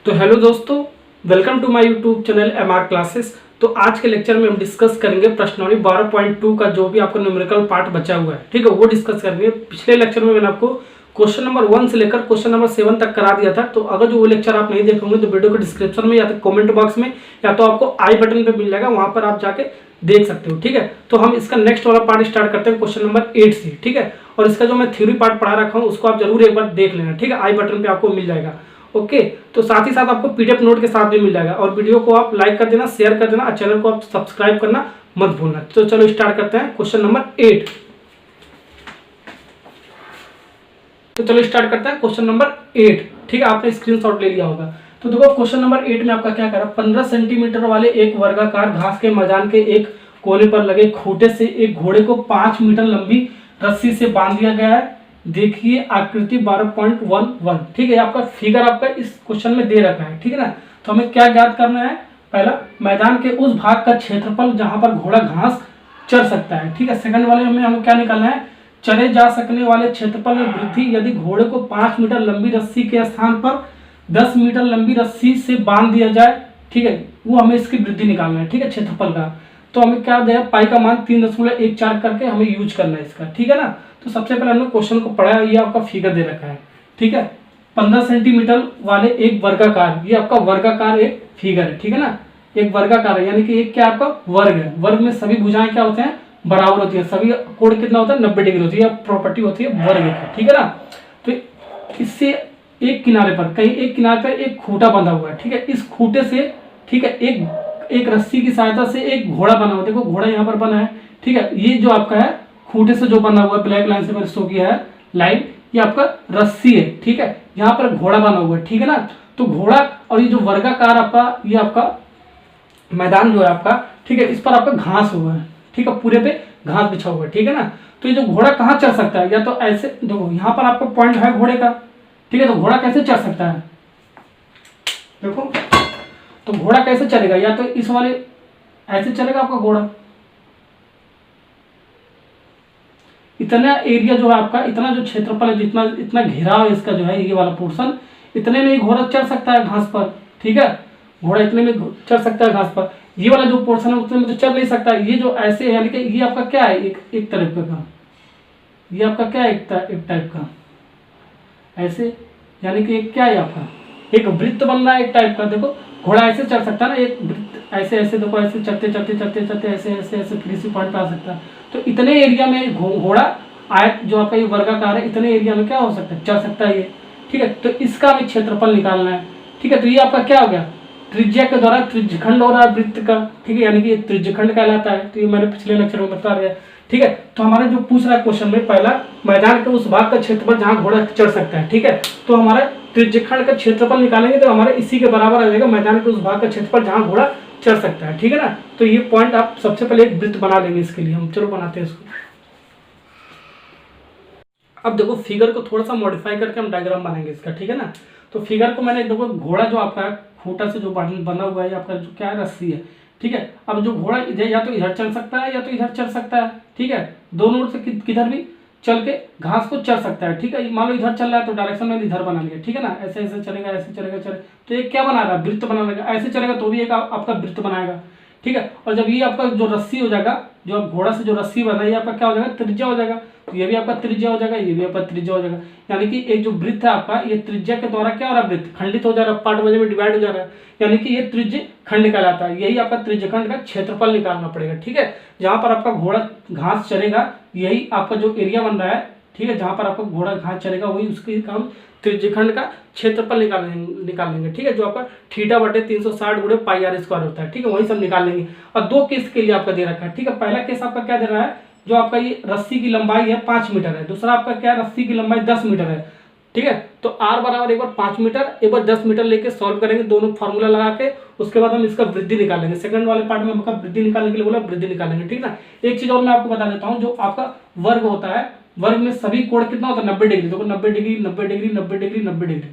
तो हेलो दोस्तों, welcome to my YouTube channel MR classes. तो आज के लेक्चर में हम डिस्कस करेंगे प्रश्नावली 12.2 का जो भी आपका न्यूमेरिकल पार्ट बचा हुआ है, ठीक है, वो डिस्कस करेंगे। पिछले लेक्चर में मैंने आपको क्वेश्चन नंबर 1 से लेकर क्वेश्चन नंबर 7 तक करा दिया था। तो अगर जो वो लेक्चर आप नहीं देखे होंगे तो वीडियो के डिस्क्रिप्शन में या तो कमेंट बॉक्स में या तो आपको आई बटन पे मिल जाएगा, वहां पर आप जाके देख सकते हो, ठीक है। तो हम इसका नेक्स्ट वाला पार्ट स्टार्ट करते हैं क्वेश्चन नंबर 8 से, ठीक है। और इसका जो मैं थ्योरी पार्ट पढ़ा रखा हूँ उसको आप जरूर एक बार देख लेना, ठीक है। आई बटन पे आपको मिल जाएगा, ओके। तो साथ ही साथ आपको पीडीएफ नोट के साथ भी मिल जाएगा। और वीडियो को आप लाइक कर देना, शेयर कर देना और चैनल को आप सब्सक्राइब करना मत भूलना। तो चलो स्टार्ट करते हैं क्वेश्चन नंबर 8। तो चलो स्टार्ट करते हैं क्वेश्चन नंबर 8, ठीक है। आपने स्क्रीनशॉट ले लिया होगा। तो देखो क्वेश्चन नंबर 8 में आपका क्या करा, 15 सेंटीमीटर वाले एक वर्गाकार घास के मैदान के एक कोने पर लगे खूंटे से एक घोड़े को 5 मीटर लंबी रस्सी से बांध दिया गया है। देखिए आकृति 12.11, ठीक है। आपका फिगर आपका इस क्वेश्चन में दे रखा है, ठीक है ना। तो हमें क्या ज्ञात करना है, पहला मैदान के उस भाग का क्षेत्रफल जहां पर घोड़ा घास चर सकता है, ठीक है। सेकंड वाले में हमें क्या निकालना है, चरे जा सकने वाले क्षेत्रफल में वृद्धि यदि घोड़े को 5 मीटर लंबी रस्सी के स्थान पर 10 मीटर लंबी रस्सी से बांध दिया जाए, ठीक है, वो हमें इसकी वृद्धि निकालना है, ठीक है, क्षेत्रफल का। तो हमें क्या दिया, पाई का मान 3.14 करके हमें यूज करना है इसका, ठीक है ना। तो सबसे पहले हमने क्वेश्चन को पढ़ा, ये आपका फिगर दे रखा है, ठीक है। 15 सेंटीमीटर वाले एक वर्गाकार, ये आपका वर्गाकार एक फिगर है, ठीक है ना। एक वर्गाकार है यानी कि एक क्या आपका वर्ग है। वर्ग में सभी भुजाएं क्या होते हैं, बराबर होती है। सभी कोण कितना होता है, 90 डिग्री होती है। प्रॉपर्टी होती है वर्ग की, ठीक है ना। तो इससे एक किनारे पर, कहीं एक किनारे पर एक खूंटा बंधा हुआ है, ठीक है। इस खूंटे से, ठीक है, एक रस्सी की सहायता से एक घोड़ा बना हुआ है। देखो घोड़ा यहाँ पर बना है, ठीक है। ये जो आपका है खूंटे से जो बना हुआ है, ब्लैक लाइन से मैंने शो किया है लाइन, ये आपका रस्सी है, ठीक है। यहाँ पर घोड़ा बना हुआ है, ठीक है ना। तो घोड़ा और ये जो वर्गाकार आपका, ये आपका मैदान जो है आपका, ठीक है, इस पर आपका घास हुआ है, ठीक है, पूरे पे घास बिछा हुआ है, ठीक है ना। तो ये जो घोड़ा कहाँ चढ़ सकता है, या तो ऐसे देखो यहाँ पर आपका पॉइंट है घोड़े का, ठीक है। तो घोड़ा कैसे चढ़ सकता है, देखो तो घोड़ा कैसे चलेगा, या तो इस वाले ऐसे चलेगा आपका घोड़ा। इतना एरिया जो है आपका, इतना जो क्षेत्रफल है, जितना इतना घेराव है इसका जो है, ये वाला पोर्शन, इतने में घोड़ा चढ़ सकता है घास पर, ठीक है। घोड़ा इतने में चढ़ सकता है घास पर। ये वाला जो पोर्शन है उतने में तो चढ़ नहीं सकता। ये जो ऐसे है यानी कि ये आपका क्या है, एक तरफ का, ये आपका क्या है, एक टाइप का ऐसे, यानी कि एक क्या है आपका, एक वृत्त बन रहा है एक टाइप का। देखो घोड़ा ऐसे चढ़ सकता है ना, एक वृत्त ऐसे ऐसे, देखो ऐसे चढ़ते चढ़ते चढ़ते चढ़ते ऐसे ऐसे ऐसे फिर इसी पॉइंट पे आ सकता है। तो इतने एरिया में घोड़ा आयत जो आपका ये वर्गाकार है, इतने एरिया में क्या हो सकता है, चढ़ सकता है ये, ठीक है। तो इसका हमें क्षेत्रफल निकालना है, ठीक है। तो ये आपका क्या हो गया, त्रिज्या के द्वारा त्रिज्यखंड हो रहा है वृत्त का, ठीक है, यानी कि त्रिज्यखंड कहलाता है। तो ये मैंने पिछले लेक्चर में बता दिया, ठीक है। तो हमारा जो पूछ रहा है क्वेश्चन में, पहला मैदान के उस भाग का क्षेत्रफल जहां घोड़ा चढ़ सकता है, ठीक है। तो हमारा त्रिज्यखंड का क्षेत्रफल निकालेंगे तो हमारे इसी के बराबर आ जाएगा मैदान के उस भाग का क्षेत्रफल जहां घोड़ा चढ़ सकता है, ठीक है ना। तो ये पॉइंट आप सबसे पहले एक वृत्त बना लेंगे इसके लिए हम। चलो बनाते हैं इसको। अब देखो फिगर को थोड़ा सा मॉडिफाई करके हम डायग्राम बनाएंगे इसका, ठीक है ना। तो फिगर को मैंने, देखो घोड़ा जो आपका खूंटा से जो बना हुआ है, आपका जो क्या है, रस्सी है, ठीक है। अब जो घोड़ा इधर या तो इधर चल सकता है या तो इधर चल सकता है, ठीक है। दोनों ओर से किधर भी चल के घास को चढ़ सकता है, ठीक है। मान लो इधर चल रहा है तो डायरेक्शन में इधर बना लिया, ठीक है ना। ऐसे ऐसे चलेगा, ऐसे चलेगा, चले तो ये क्या बना रहा है, वृत्त बना लेगा। ऐसे चलेगा तो भी एक आपका वृत्त बनाएगा, ठीक है। और जब ये आपका जो रस्सी हो जाएगा, जो घोड़ा से जो रस्सी बना है, ये आपका क्या हो जाएगा, त्रिज्या हो जाएगा। तो ये भी आपका त्रिज्या हो जाएगा, ये भी आपका त्रिज्या हो जाएगा। यानी कि एक जो वृत्त है आपका, ये त्रिज्या के द्वारा क्या हो रहा है, वृत्त खंडित हो जा रहा है, पार्ट वजह में डिवाइड हो जा रहा है, यानी कि ये त्रिज्य खंड कहलाता है। यही आपका त्रिज्यखंड का क्षेत्रफल निकालना पड़ेगा, ठीक है। जहां पर आपका घोड़ा घास चलेगा, यही आपका जो एरिया बन रहा है, ठीक है, जहां पर आपका घोड़ा घास चलेगा, वही उसके काम त्रिज्यखंड का क्षेत्रफल निकाल लेंगे, ठीक है। जो आपका थीटा बटे 360 गुणे पाई आर स्क्वायर होता है, ठीक है, वही सब निकाल लेंगे। और दो केस के लिए आपका दे रखा है, ठीक है। पहला केस आपका क्या दे रहा है, जो आपका ये रस्सी की लंबाई है 5 मीटर है। दूसरा आपका क्या है, रस्सी की लंबाई 10 मीटर है, ठीक है। तो आर बराबर एक बार 5 मीटर, एक बार 10 मीटर लेके सॉल्व करेंगे दोनों फार्मूला लगा के। उसके बाद हम इसका वृद्धि निकालेंगे। सेकंड वाले पार्ट में आपका वृद्धि निकालने के लिए बोला, वृद्धि निकालेंगे, ठीक ना। एक चीज और मैं आपको बता देता हूँ, जो आपका वर्ग होता है, वर्ग में सभी कोण कितना होता है, 90 डिग्री। देखो 90 डिग्री, 90 डिग्री, 90 डिग्री, 90 डिग्री,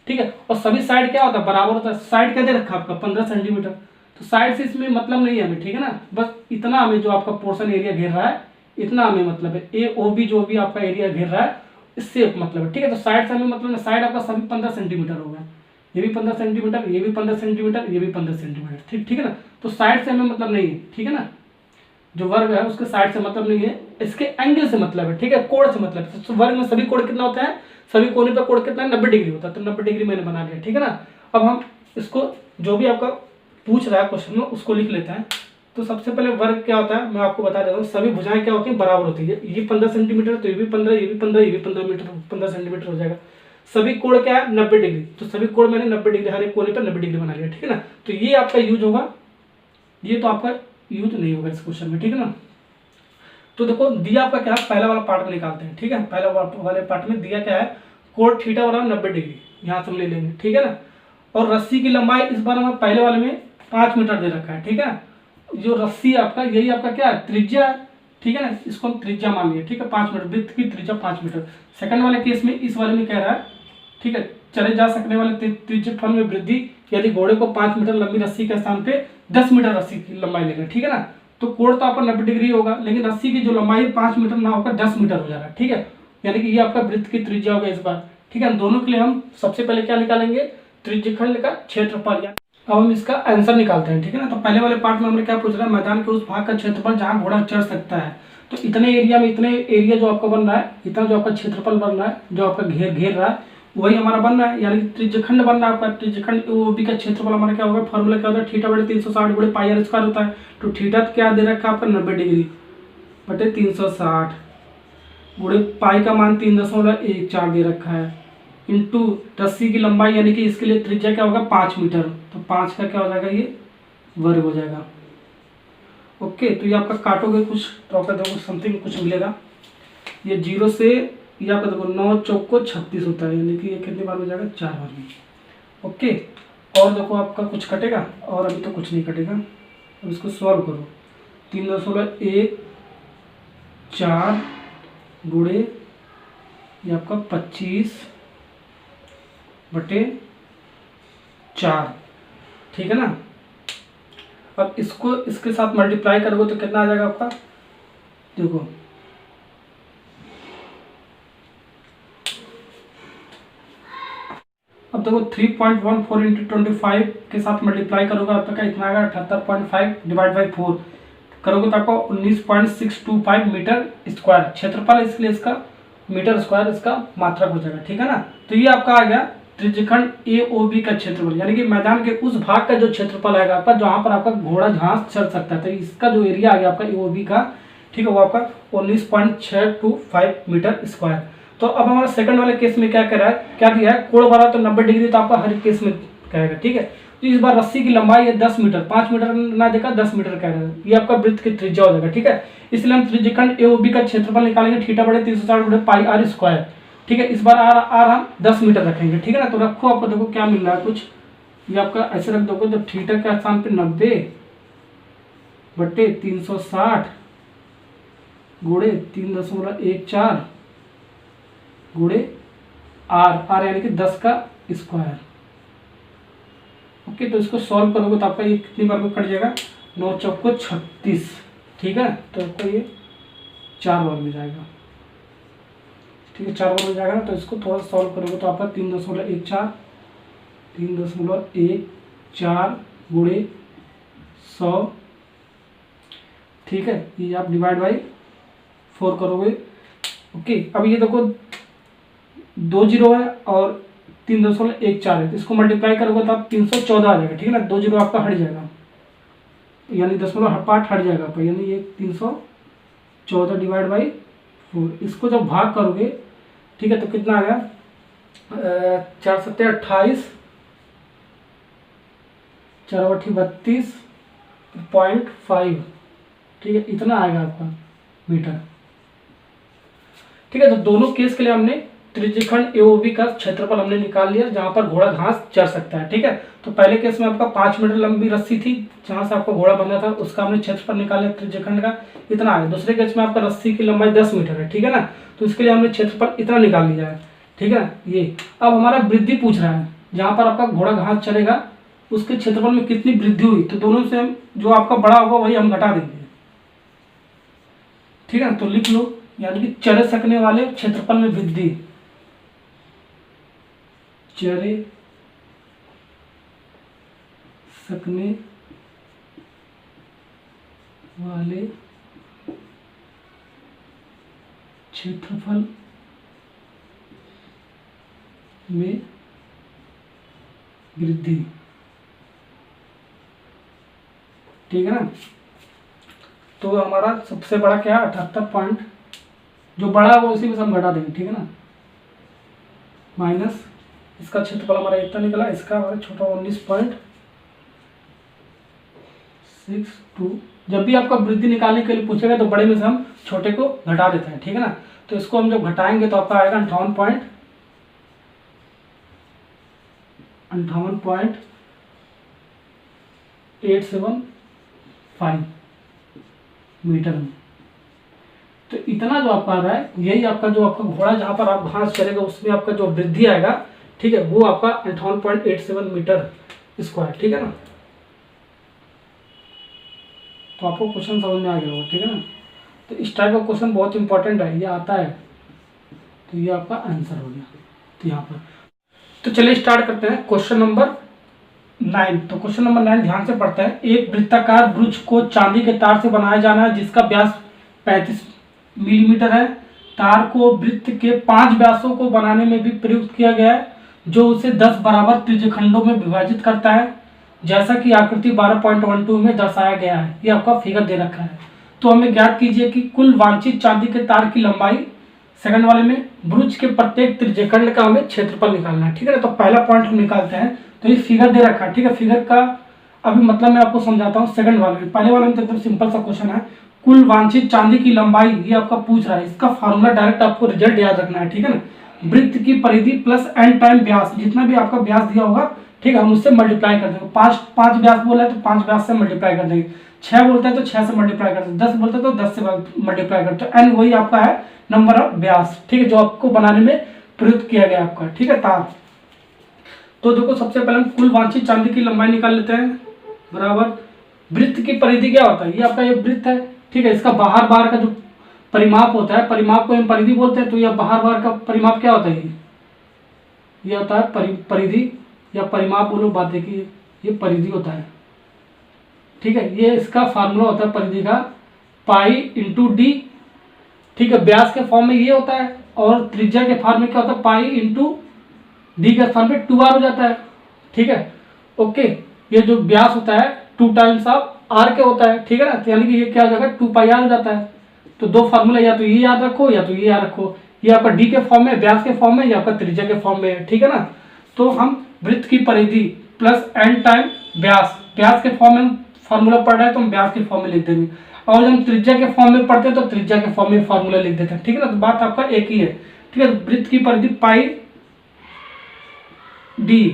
ठीक है। और सभी साइड क्या होता है, बराबर होता है। साइड क्या दे रखा है आपका, 15 सेंटीमीटर। तो साइड से इसमें मतलब नहीं है हमें, ठीक है ना। बस इतना हमें जो आपका पोर्शन एरिया घेर रहा है, इतना हमें मतलब है। ए ओ बी जो भी आपका एरिया घेर रहा है, इससे मतलब है, ठीक है। तो साइड से हमें मतलब साइड आपका सभी 15 सेंटीमीटर हो गया, ये भी 15 सेंटीमीटर, ये भी 15 सेंटीमीटर, ये भी 15 सेंटीमीटर। ठीक ठीक है ना। तो साइड से हमें मतलब नहीं है, ठीक है ना, जो वर्ग है उसके साइड से मतलब नहीं है, इसके एंगल से मतलब है, ठीक है, कोण से मतलब है। तो वर्ग में सभी कोण कितना होता है, सभी कोने पर कोण कितना है, 90 डिग्री होता है। तो 90 डिग्री मैंने बना लिया, ठीक है ना। अब हम इसको जो भी आपका पूछ रहा है क्वेश्चन में उसको लिख लेते हैं। तो सबसे पहले वर्ग क्या होता है मैं आपको बता देता हूँ। सभी भुजाएं क्या होती है, बराबर होती है। ये 15 सेंटीमीटर, तो ये भी 15, ये भी 15, ये भी 15 मीटर 15 सेंटीमीटर हो जाएगा। सभी कोण क्या है, 90 डिग्री। तो सभी कोण मैंने 90 डिग्री, हर एक कोने पर 90 डिग्री बना लिया, ठीक है ना। तो ये आपका यूज होगा, ये तो आपका यूज नहीं होगा इस क्वेश्चन में, ठीक है ना। तो देखो दिया आपका क्या है, पहला वाला पार्ट में निकालते हैं, ठीक है। पहला वाले पार्ट में दिया क्या है, कोण थीटा बराबर 90 डिग्री, यहाँ से हम ले लेंगे, ठीक है ना। और रस्सी की लंबाई इस बार हमें पहले वाले में 5 मीटर दे रखा है, ठीक है। जो रस्सी आपका यही आपका क्या है, त्रिज्या, ठीक है ना, इसको हम त्रिज्या मान लिया, ठीक है, 5 मीटर, वृत्त की त्रिज्या 5 मीटर। सेकंड वाले केस में इस वाले में कह रहा है, ठीक है, चले जा सकने वाले त्रिज्यफल में वृद्धि यदि घोड़े को 5 मीटर लंबी रस्सी के स्थान पे 10 मीटर रस्सी की लंबाई लेगा, ठीक है ना। तो कोण तो आपका 90 डिग्री होगा, लेकिन रस्सी की जो लंबाई 5 मीटर ना होकर 10 मीटर हो जाएगा, ठीक है। यानी कि ये आपका वृत्त की त्रिज्या होगा इस बार, ठीक है। दोनों के लिए हम सबसे पहले क्या निकालेंगे, त्रिज्यखंड का क्षेत्रफल। अब हम इसका आंसर निकालते हैं, ठीक है ना। तो पहले वाले पार्ट में हमने क्या पूछ रहा है, मैदान के उस भाग का क्षेत्रफल जहां घोड़ा चढ़ सकता है। तो इतने एरिया में, इतने एरिया जो आपका बन रहा है, इतना जो आपका क्षेत्रफल बन रहा है, जो आपका घेर रहा है, वही हमारा बन रहा है। यानी कि त्रिज्यखंड बन रहा है आपका। त्रिज्यखंड ओबी का क्षेत्रफल हमारा क्या होगा, फॉर्मूला क्या होता है, थीटा बटे 360 गुणे पाई आर स्क्वायर होता है। तो थीटा क्या दे रखा है आपका, 90 डिग्री बटे 360 गुणे पाई का मान 3.14 दे रखा है, इंटू रस्सी की लंबाई, यानी कि इसके लिए त्रिज्या क्या होगा, 5 मीटर। तो 5 का क्या हो जाएगा, ये वर्ग हो जाएगा। ओके, तो ये आपका काटोगे कुछ तो आपका देखो समथिंग कुछ मिलेगा। ये 0 से ये आपका देखो 9 चौको 36 होता है, यानी कि ये कितनी बार हो जाएगा, 4 बार में। ओके, और देखो आपका कुछ कटेगा, और अभी तो कुछ नहीं कटेगा। अब इसको सॉल्व करो। 3.14 गुणे ये आपका 25 बटे 4, ठीक है ना। अब इसको इसके साथ मल्टीप्लाई करोगे तो कितना आ जाएगा आपका, देखो अब देखो 3.14 इंटू 25 के साथ मल्टीप्लाई करोगे आपका क्या इतना आएगा, 78.5 डिवाइड बाई 4 करोगे तो आपको 19.625 मीटर स्क्वायर क्षेत्रफल, इसलिए इसका मीटर स्क्वायर इसका मात्रक हो जाएगा, ठीक है ना। तो ये आपका आ गया त्रिज्यखंड AOB का क्षेत्रफल, यानी कि मैदान के उस भाग का जो क्षेत्रफल आएगा आपका, जहां पर आपका घोड़ा घास चढ़ सकता है। तो इसका जो एरिया आ गया आपका AOB का, ठीक है, वो आपका 19.625 मीटर स्क्वायर। तो अब हमारा सेकंड वाले केस में क्या कह रहा है, क्या दिया है, कोण भरा तो 90 डिग्री, तो आपका हर एक केस में कहेगा, ठीक है। तो इस बार रस्सी की लंबाई है 10 मीटर, 5 मीटर ना देखा 10 मीटर कह रहा है, ये आपका वृत्त की त्रिज्या हो जाएगा, ठीक है। इसलिए हम त्रिज्यखंड AOB का क्षेत्रफल निकालेंगे, थीटा बटे 360 गुणे पाई आर स्क्वायर, ठीक है। इस बार आर हम 10 मीटर रखेंगे, ठीक है ना। तो रखो, आपको देखो क्या मिल रहा है कुछ, ये आपका ऐसे रख दोगे तो थीटा के स्थान पे 90 बटे 360 गुणे 3.14 गुणे आर यानी कि 10 का स्क्वायर। ओके, तो इसको सॉल्व करोगे तो आपका ये कितनी बार में कट जाएगा, 9 चौको 36, ठीक है। तो आपको ये 4 बार में जाएगा, ठीक है, 4 बार में जाएगा ना। तो इसको थोड़ा सॉल्व करोगे तो आपका 3.14 गुणे 100, ठीक है। ये आप डिवाइड बाई 4 करोगे। ओके, अब ये देखो 2 जीरो है और 3.14 है, तो इसको मल्टीप्लाई करोगे तो आप 314 आ जाएगा, ठीक है ना। 2 जीरो आपका हट जाएगा, यानी 10.8 हट जाएगा आपका, यानी ये 314 डिवाइड बाई 4। इसको जब भाग करोगे, ठीक है, तो कितना आ गया, 4 सत्ते 28, 4 बट्ठी 32.5, ठीक है, इतना आएगा आपका मीटर, ठीक है। तो दोनों केस के लिए हमने त्रिज्यखंड AOB का क्षेत्रफल हमने निकाल लिया, जहां पर घोड़ा घास चढ़ सकता है, ठीक है। तो पहले केस में आपका 5 मीटर लंबी रस्सी थी, जहां से आपका घोड़ा बंधा था, उसका हमने क्षेत्रफल निकाला त्रिज्यखंड का, इतना आया। दूसरे केस में आपका रस्सी की लंबाई 10 मीटर है, ठीक है ना। तो इसके लिए हमने क्षेत्रफल इतना निकाल लिया है, ठीक है ना। ये अब हमारा वृद्धि पूछ रहा है, जहां पर आपका घोड़ा घास चलेगा उसके क्षेत्रफल में कितनी वृद्धि हुई। तो दोनों से जो आपका बड़ा होगा वही हम घटा देंगे, ठीक है ना। तो लिख लो, यानी कि चढ़ सकने वाले क्षेत्रफल में वृद्धि, चढ़े सकने वाले क्षेत्रफल में वृद्धि। ठीक है ना। तो हमारा सबसे बड़ा क्या है 78 पॉइंट, जो बड़ा है वो उसी में से हम घटा देंगे। ठीक है ना, माइनस इसका क्षेत्रफल हमारा इतना निकला, इसका हमारा छोटा 19.62। जब भी आपका वृद्धि निकालने के लिए पूछेगा तो बड़े में से हम छोटे को घटा देते हैं। ठीक है ना, तो इसको हम जब घटाएंगे तो आपका आएगा 58.875 मीटर में। तो इतना जो आपका आ रहा है, यही आपका जो आपका घोड़ा जहां पर आप घास चलेगा उसमें आपका जो वृद्धि आएगा, ठीक है, वो आपका 58.87 मीटर स्क्वायर। ठीक है ना, तो आपको क्वेश्चन समझ में आ गया होगा। ठीक है ना, तो इस टाइप का क्वेश्चन बहुत इंपॉर्टेंट है, ये आता है, तो ये आपका आंसर हो गया। तो यहाँ पर तो चलिए स्टार्ट करते हैं क्वेश्चन नंबर 9। तो क्वेश्चन नंबर 9 ध्यान से पढ़ते हैं। एक वृत्ताकार ब्रुज को चांदी के तार से बनाया जाना है जिसका व्यास 35 मिलीमीटर है। तार को वृत्त के 5 व्यासों को बनाने में भी प्रयुक्त किया गया है, जो उसे 10 बराबर त्रिज्यखंडों में विभाजित करता है, जैसा कि आकृति 12.12 में दर्शाया गया है। ये आपका फिगर दे रखा है। तो हमें ज्ञात कीजिए कि कुल वांछित चांदी के तार की लंबाई। सेकंड वाले में ब्रुज के प्रत्येक त्रिज्यखंड का हमें क्षेत्रफल निकालना है। ठीक है ना, तो पहला पॉइंट हम निकालते हैं। तो ये फिगर दे रखा है। ठीक है, फिगर का अभी मतलब मैं आपको समझाता हूँ। सेकंड वाले में, पहले वाले में तो एकदम सिंपल सा क्वेश्चन है, कुल वांछित चांदी की लंबाई, ये आपका पूछ रहा है। इसका फॉर्मूला डायरेक्ट आपको रिजल्ट याद रखना है। ठीक है ना, वृत्त की परिधि प्लस एन टाइम व्यास, जितना भी आपका व्यास दिया होगा, ठीक है, हम उससे मल्टीप्लाई कर देंगे। 5 व्यास बोला है तो 5 व्यास से मल्टीप्लाई कर देंगे। 6 बोलता है तो 6 से मल्टीप्लाई कर देंगे। 10 बोलता है तो 10 से मल्टीप्लाई करते हैं। एन वही आपका है नंबर ऑफ व्यास। ठीक है, जो आपको बनाने में प्रयुक्त किया गया आपका। ठीक है, तार। तो देखो सबसे पहले हम कुल वांछित चांदी की लंबाई निकाल लेते हैं, बराबर वृत्त की परिधि क्या होता है, ये आपका ये वृत्त है। ठीक है, इसका बाहर बाहर का जो परिमाप होता है, परिमाप को हम परिधि बोलते हैं। तो यह बाहर बाहर का परिमाप क्या होता है, ये होता है परिधि या परिमाप, बोलो बात देखिए, ये परिधि होता है। ठीक है, ये इसका फार्मूला होता है परिधि का, पाई इंटू डी। ठीक है, व्यास के फॉर्म में ये होता है, और त्रिज्या के फॉर्म में क्या होता है, पाई इंटू डी के फॉर्म में 2r हो जाता है। ठीक है, ओके, ये जो व्यास होता है 2 टाइम्स ऑफ आर के होता है। ठीक है ना, तो यानी कि ये क्या हो जाएगा 2πr हो जाता है। तो दो फार्मूला, या तो ये याद रखो या तो ये याद रखो। ये आपका डी के फॉर्म में, व्यास के फॉर्म में, या आपका त्रिज्या के फॉर्म में है। ठीक है ना, तो हम वृत्त की परिधि प्लस एन टाइम व्यास, व्यास के फॉर्म में फार्मूला पढ़ रहे हैं तो हम व्यास के फॉर्म में लिख देंगे, और जब हम त्रिज्या के फॉर्म में पढ़ते हैं तो त्रिज्या के फॉर्म में फार्मूला लिख देते हैं। ठीक है ना, तो बात आपका एक ही है। ठीक है, वृत्त की परिधि पाई डी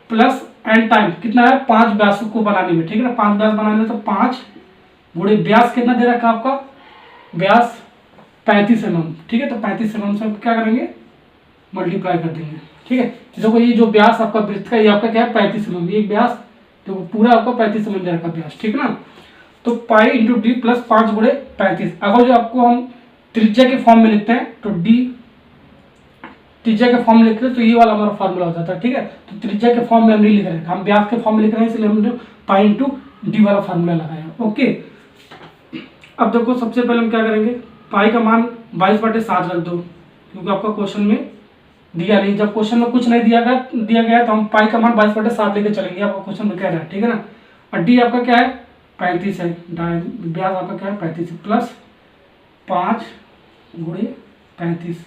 प्लस एन टाइम कितना है 5 व्यासों को बनाने में। ठीक है ना, 5 व्यास बनाने में तो 5 गुणे व्यास कितना दे रखा है आपका, व्यास 35 mm। ठीक है, तो 35 mm से क्या करेंगे, मल्टीप्लाई कर देंगे। ठीक है, देखो ये जो व्यास आपका वृत्त का, ये आपका क्या है 35 mm। ये व्यास देखो पूरा आपका 35 mm दे रखा व्यास। ठीक है ना, तो पाई इंटू डी प्लस 5 गुणे 35। अगर जो आपको हम त्रिज्या के फॉर्म में लिखते हैं तो डी त्रिज्या के फॉर्म में लिखते हैं तो ये वाला हमारा फॉर्मूला हो जाता है। ठीक है, तो त्रिज्या के फॉर्म में हम नहीं लिख रहे हैं, हम व्यास के फॉर्म में लिख रहे हैं, इसलिए हमने पाई इंटू डी वाला फॉर्मूला लगाया। ओके, अब देखो सबसे पहले हम क्या करेंगे, पाई का मान 22/7 रख दो, क्योंकि आपका क्वेश्चन में दिया नहीं। जब क्वेश्चन में कुछ नहीं दिया गया तो हम पाई का मान 22/7 लेके चलेंगे, आपका क्वेश्चन में कह रहा है। ठीक है ना, और डी आपका क्या है 35 है, व्यास आपका क्या है 35 प्लस 5 गुणे 35।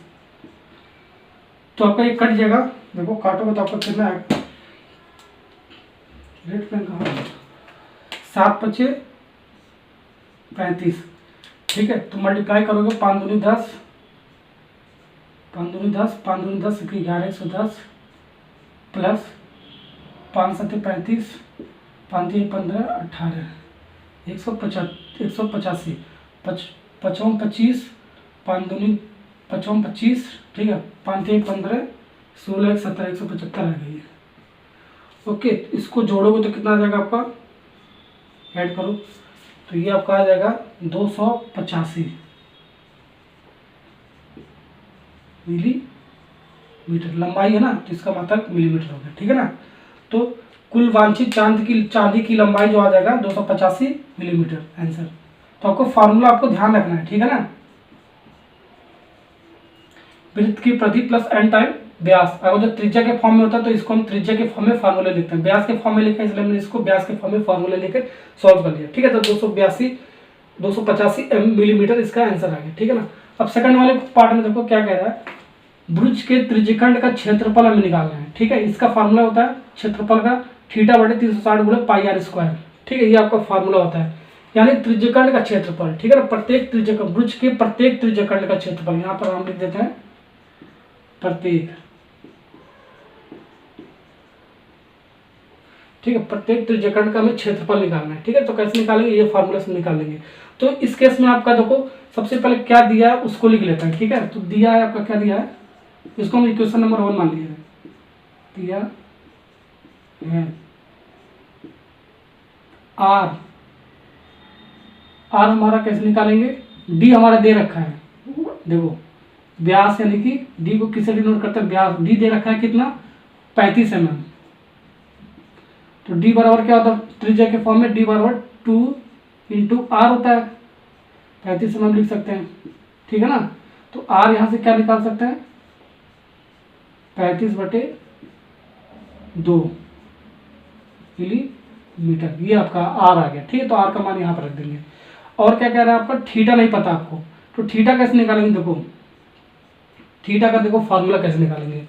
तो आपका ये कट जाएगा, देखो काटोगे तो आपका कितना है, रेड पेन कहाँ है, 7 × 5 = 35। ठीक है, तो मल्टीप्लाई करोगे 5 दूनी 10, 5 दूनी 10, 5 दूनी 10, 11 110 प्लस 5 × 7 = 35, 5 × 3 = 15, 18 185, 5 × 25, 5 दूनी 5 × 25। ठीक है, 5 × 3 = 15, 16 × 17, 175 आ गई है। ओके, इसको जोड़ोगे तो कितना आ जाएगा आपका, ऐड करो तो ये आपका आ जाएगा 285 मिलीमीटर। लंबाई है ना, तो इसका मतलब मिलीमीटर हो गया। ठीक है ना, तो कुल वांछित चांदी की लंबाई जो आ जाएगा 285 मिलीमीटर आंसर। तो आपको फार्मूला आपको ध्यान रखना है, ठीक है ना। वृत्त की परिधि प्लस एन टाइम व्यास, अगर जो त्रिज्या के फॉर्म में होता है तो इसको हम त्रिज्या के फॉर्म में फार्मूले लिखते हैं, व्यास के फॉर्म में लिखा है इसलिए हमने इसको व्यास के फॉर्म में फार्मूले लेकर सॉल्व कर लिया, ठीक है। तो 285 मिलीमीटर इसका आंसर आ गया, ठीक है ना। अब सेकंड वाले पार्ट में देखो क्या कह रहा है, ब्रुज के त्रिज्यखंड का क्षेत्रफल हमें निकालना है, ठीक है। इसका फार्मूला होता है क्षेत्रफल का थीटा बटे 360 गुणे पाई आर स्क्वायर, ठीक है। ये आपका फार्मूला होता है, यानी त्रिज्यखंड का क्षेत्रफल, ठीक है ना। प्रत्येक त्रिज्यखंड, ब्रुज के प्रत्येक त्रिज्यखंड का क्षेत्रफल, यहाँ पर हम लिख देते हैं प्रत्येक, ठीक है। प्रत्येक त्रिज्यखंड का हमें क्षेत्रफल निकालना है, ठीक है। तो कैसे निकालेंगे, ये फार्मूला से निकालेंगे। तो इस केस में आपका देखो सबसे पहले क्या दिया है उसको लिख लेते हैं, ठीक है। तो दिया है आपका, क्या दिया है, इसको हम इक्वेशन नंबर 1 मान लिए, दिया है आर हमारा कैसे निकालेंगे, डी हमारा दे रखा है, देखो व्यास यानी कि डी को किससे डिनोट करते हैं, व्यास, डी दे रखा है कितना 35 mm। तो डी बराबर क्या होता है त्रिज्या के फॉर्म में, डी बराबर 2 × r होता है, 35 mm लिख सकते हैं, ठीक है ना। तो r यहाँ से क्या निकाल सकते हैं 35/2 मिलीमीटर, ये आपका r आ गया, ठीक है। तो r का मान यहाँ पर रख देंगे। और क्या कह रहा है आपका, थीटा नहीं पता आपको, तो थीटा कैसे निकालेंगे, देखो थीटा का देखो फार्मूला कैसे निकालेंगे।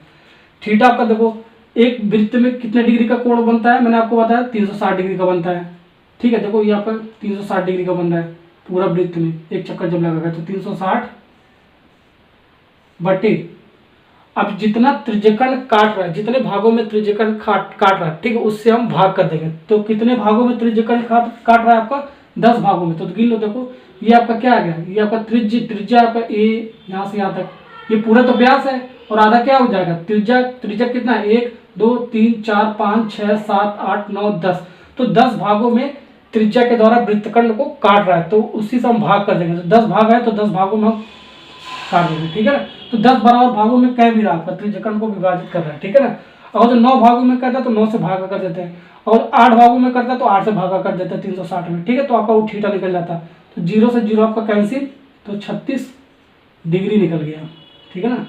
थीटा आपका देखो एक वृत्त में कितने डिग्री का कोण बनता है, मैंने आपको बताया 360 डिग्री का बनता है, ठीक है। देखो यहाँ पर 360 डिग्री का बन रहा है पूरा वृत्त में, एक चक्कर जब लगेगा तो 360 बटे, अब जितना त्रिज्यखंड काट रहा है, जितने भागों में त्रिज्यखंड काट रहा है, ठीक है, उससे हम भाग कर देंगे। तो कितने भागों में त्रिज्यखंड काट रहा है आपका 10 भागों में। तो गिन लो, देखो ये आपका क्या आ गया, ये आपका त्रिज्या आपका ए, यहाँ से यहाँ तक ये पूरा तो व्यास है, और आधा क्या हो जाएगा त्रिज्या कितना है 1 2 3 4 5 6 7 8 9 10। तो 10 भागों में त्रिज्या के द्वारा वृत्तखंड को काट रहा है, तो उसी से हम भाग कर देंगे। तो 10 भाग है तो 10 भागों में हम काट देंगे, ठीक है ना। तो 10 बराबर भागों में कह भी रहा आपका त्रिज्यखंड को विभाजित कर रहा है, ठीक है ना। और जो 9 भागों में करता है तो 9 से भागा कर देते हैं, और 8 भागों में करता है तो 8 से भागा कर देते हैं 360 में, ठीक है। तो आपका वो थीटा निकल जाता है, तो 0 से 0 आपका कैंसिल, तो 36 डिग्री निकल गया, ठीक है ना।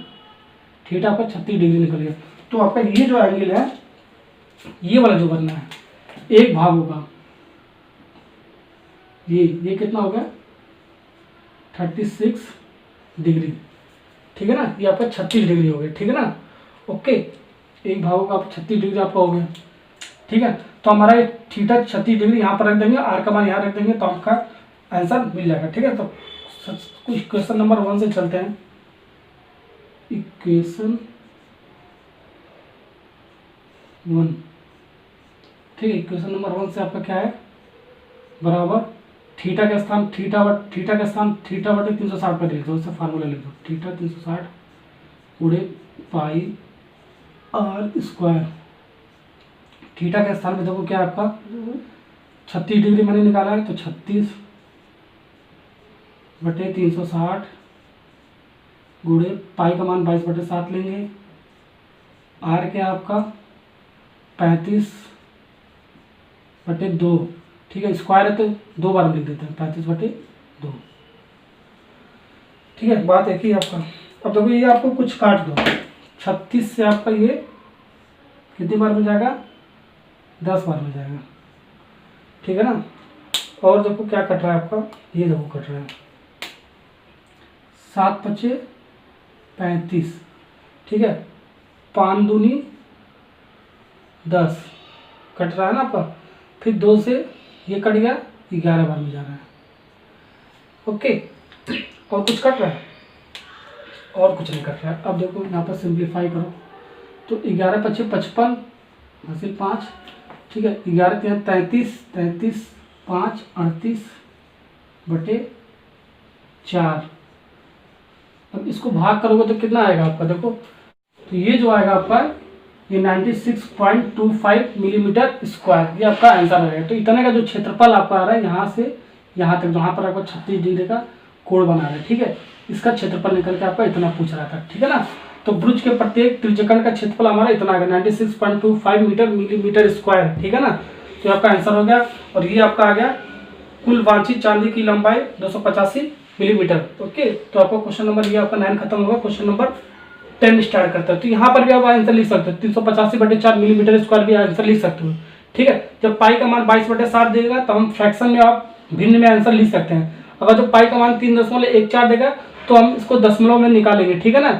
थीटा आपका 36 डिग्री निकल गया। तो आपका ये जो एंगल है, ये वाला जो बनना है एक भाग होगा, ये कितना हो गया 36 डिग्री, ठीक है ना। ये आपका 36 डिग्री हो गया, ठीक है ना। ओके, एक भाग होगा आप 36 डिग्री आपका हो गया, ठीक है। तो हमारा ये थीटा 36 डिग्री यहाँ पर रख देंगे, आर का मान यहाँ रख देंगे, तो आपका आंसर मिल जाएगा, ठीक है। तो कुछ क्वेश्चन नंबर 1 से चलते हैं। इक्वेशन 1, ठीक है। इक्वेशन नंबर 1 से आपका क्या है, बराबर थीटा के स्थान थीटा बटे 360 पर लिख दो, इससे फार्मूला लिख दो, थीटा 360 गुणे पाई आर स्क्वायर। थीटा के स्थान पे देखो क्या है आपका 36 डिग्री मैंने निकाला है, तो 36 बटे 360 गुणे पाई का मान 22/7 लेंगे, आर क्या आपका 35/2, ठीक है। स्क्वायर है तो 2 बार लिख देते हैं 35/2, ठीक है। बात एक ही आपका। अब देखो ये आपको कुछ काट दो, 36 से आपका ये कितनी बार में जाएगा 10 बार में जाएगा, ठीक है ना। और देखो क्या कट रहा है आपका, ये देखो कट रहा है 7×5 = 35, ठीक है। 5 दूनी 10 कट रहा है ना आपका, फिर 2 से ये कट गया 11 बार में जा रहा है, ओके। और कुछ कट रहा है, और कुछ नहीं कट रहा है। अब देखो यहाँ पर सिंप्लीफाई करो, तो 11×5 = 55 हासिल 5, ठीक है। 11 × 33, 33 5 38/4। अब इसको भाग करोगे तो कितना आएगा आपका, देखो तो ये जो आएगा आपका ये 96.25 मिलीमीटर स्क्वायर, ये आपका आंसर रहेगा। तो इतने का जो क्षेत्रफल आपका आ रहा है यहाँ से यहाँ तक, जहाँ पर आपका 36 डिग्री का कोण बना रहा है, ठीक है। इसका क्षेत्रफल निकल के आपका इतना पूछ रहा था, ठीक है ना। तो ब्रुज के प्रत्येक त्रिज्यखंड का क्षेत्रफल हमारा इतना आ गया 96.25 मीटर मिलीमीटर स्क्वायर, ठीक है ना। तो आपका आंसर हो गया। और ये आपका आ गया कुल वांछित चांदी की लंबाई 285 मिलीमीटर। ओके, तो आपको क्वेश्चन नंबर ये आपका 9 खत्म होगा। क्वेश्चन नंबर 10 स्टार्ट करता है। तो यहाँ पर भी आप आंसर लिख सकते हो, 385/4 मिलीमीटर स्क्वायर भी आंसर लिख सकते हो, ठीक है। जब पाई का मान 22/7 देगा तो हम फ्रैक्शन में आप भिन्न में आंसर लिख सकते हैं। अगर जो पाई का मान 3.14 देगा तो हम इसको दशमलव में निकालेंगे, ठीक है ना,